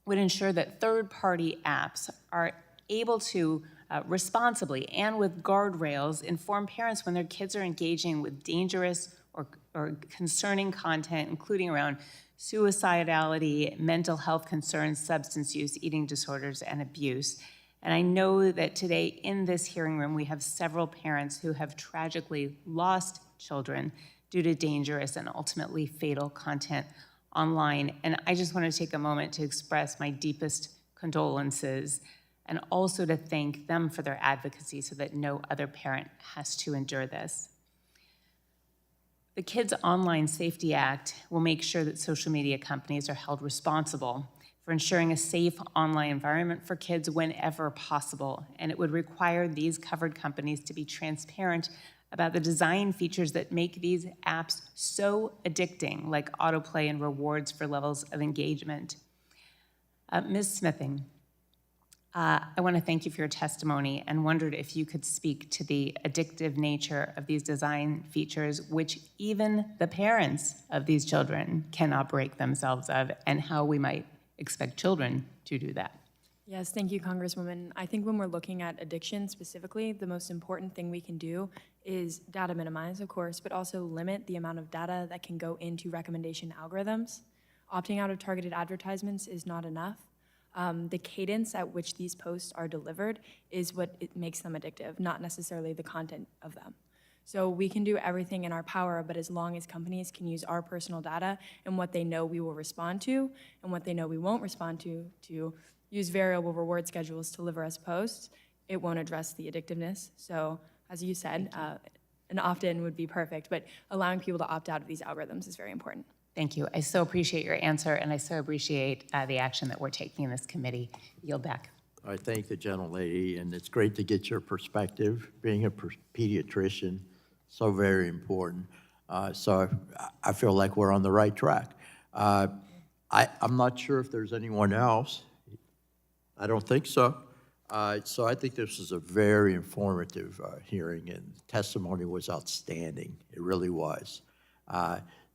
would ensure that third-party apps are able to responsibly and with guardrails inform parents when their kids are engaging with dangerous or or concerning content, including around suicidality, mental health concerns, substance use, eating disorders, and abuse. And I know that today in this hearing room, we have several parents who have tragically lost children due to dangerous and ultimately fatal content online. And I just want to take a moment to express my deepest condolences and also to thank them for their advocacy so that no other parent has to endure this. The Kids Online Safety Act will make sure that social media companies are held responsible for ensuring a safe online environment for kids whenever possible. And it would require these covered companies to be transparent about the design features that make these apps so addicting, like autoplay and rewards for levels of engagement. Ms. Smithing, I want to thank you for your testimony and wondered if you could speak to the addictive nature of these design features, which even the parents of these children cannot break themselves of, and how we might expect children to do that. Yes, thank you, Congresswoman. I think when we're looking at addiction specifically, the most important thing we can do is data minimize, of course, but also limit the amount of data that can go into recommendation algorithms. Opting out of targeted advertisements is not enough. The cadence at which these posts are delivered is what it makes them addictive, not necessarily the content of them. So we can do everything in our power, but as long as companies can use our personal data and what they know we will respond to and what they know we won't respond to use variable reward schedules to deliver us posts, it won't address the addictiveness. So as you said, an opt-in would be perfect, but allowing people to opt out of these algorithms is very important. Thank you. I so appreciate your answer, and I so appreciate the action that we're taking in this committee. Yield back. I thank the gentlelady, and it's great to get your perspective. Being a pediatrician, so very important. So I feel like we're on the right track. I'm not sure if there's anyone else. I don't think so. So I think this is a very informative hearing, and the testimony was outstanding. It really was.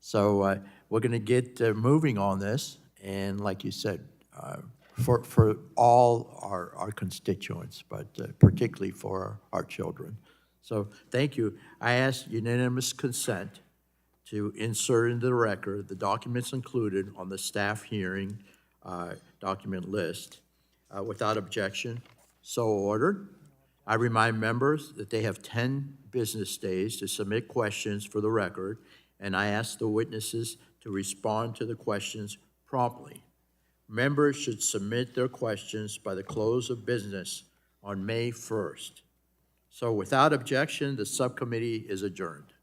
So we're going to get moving on this, and like you said, for all our constituents, but particularly for our children. So thank you. I ask unanimous consent to insert into the record the documents included on the staff hearing document list. Without objection, so ordered. I remind members that they have 10 business days to submit questions for the record, and I ask the witnesses to respond to the questions promptly. Members should submit their questions by the close of business on May 1st. So without objection, the subcommittee is adjourned.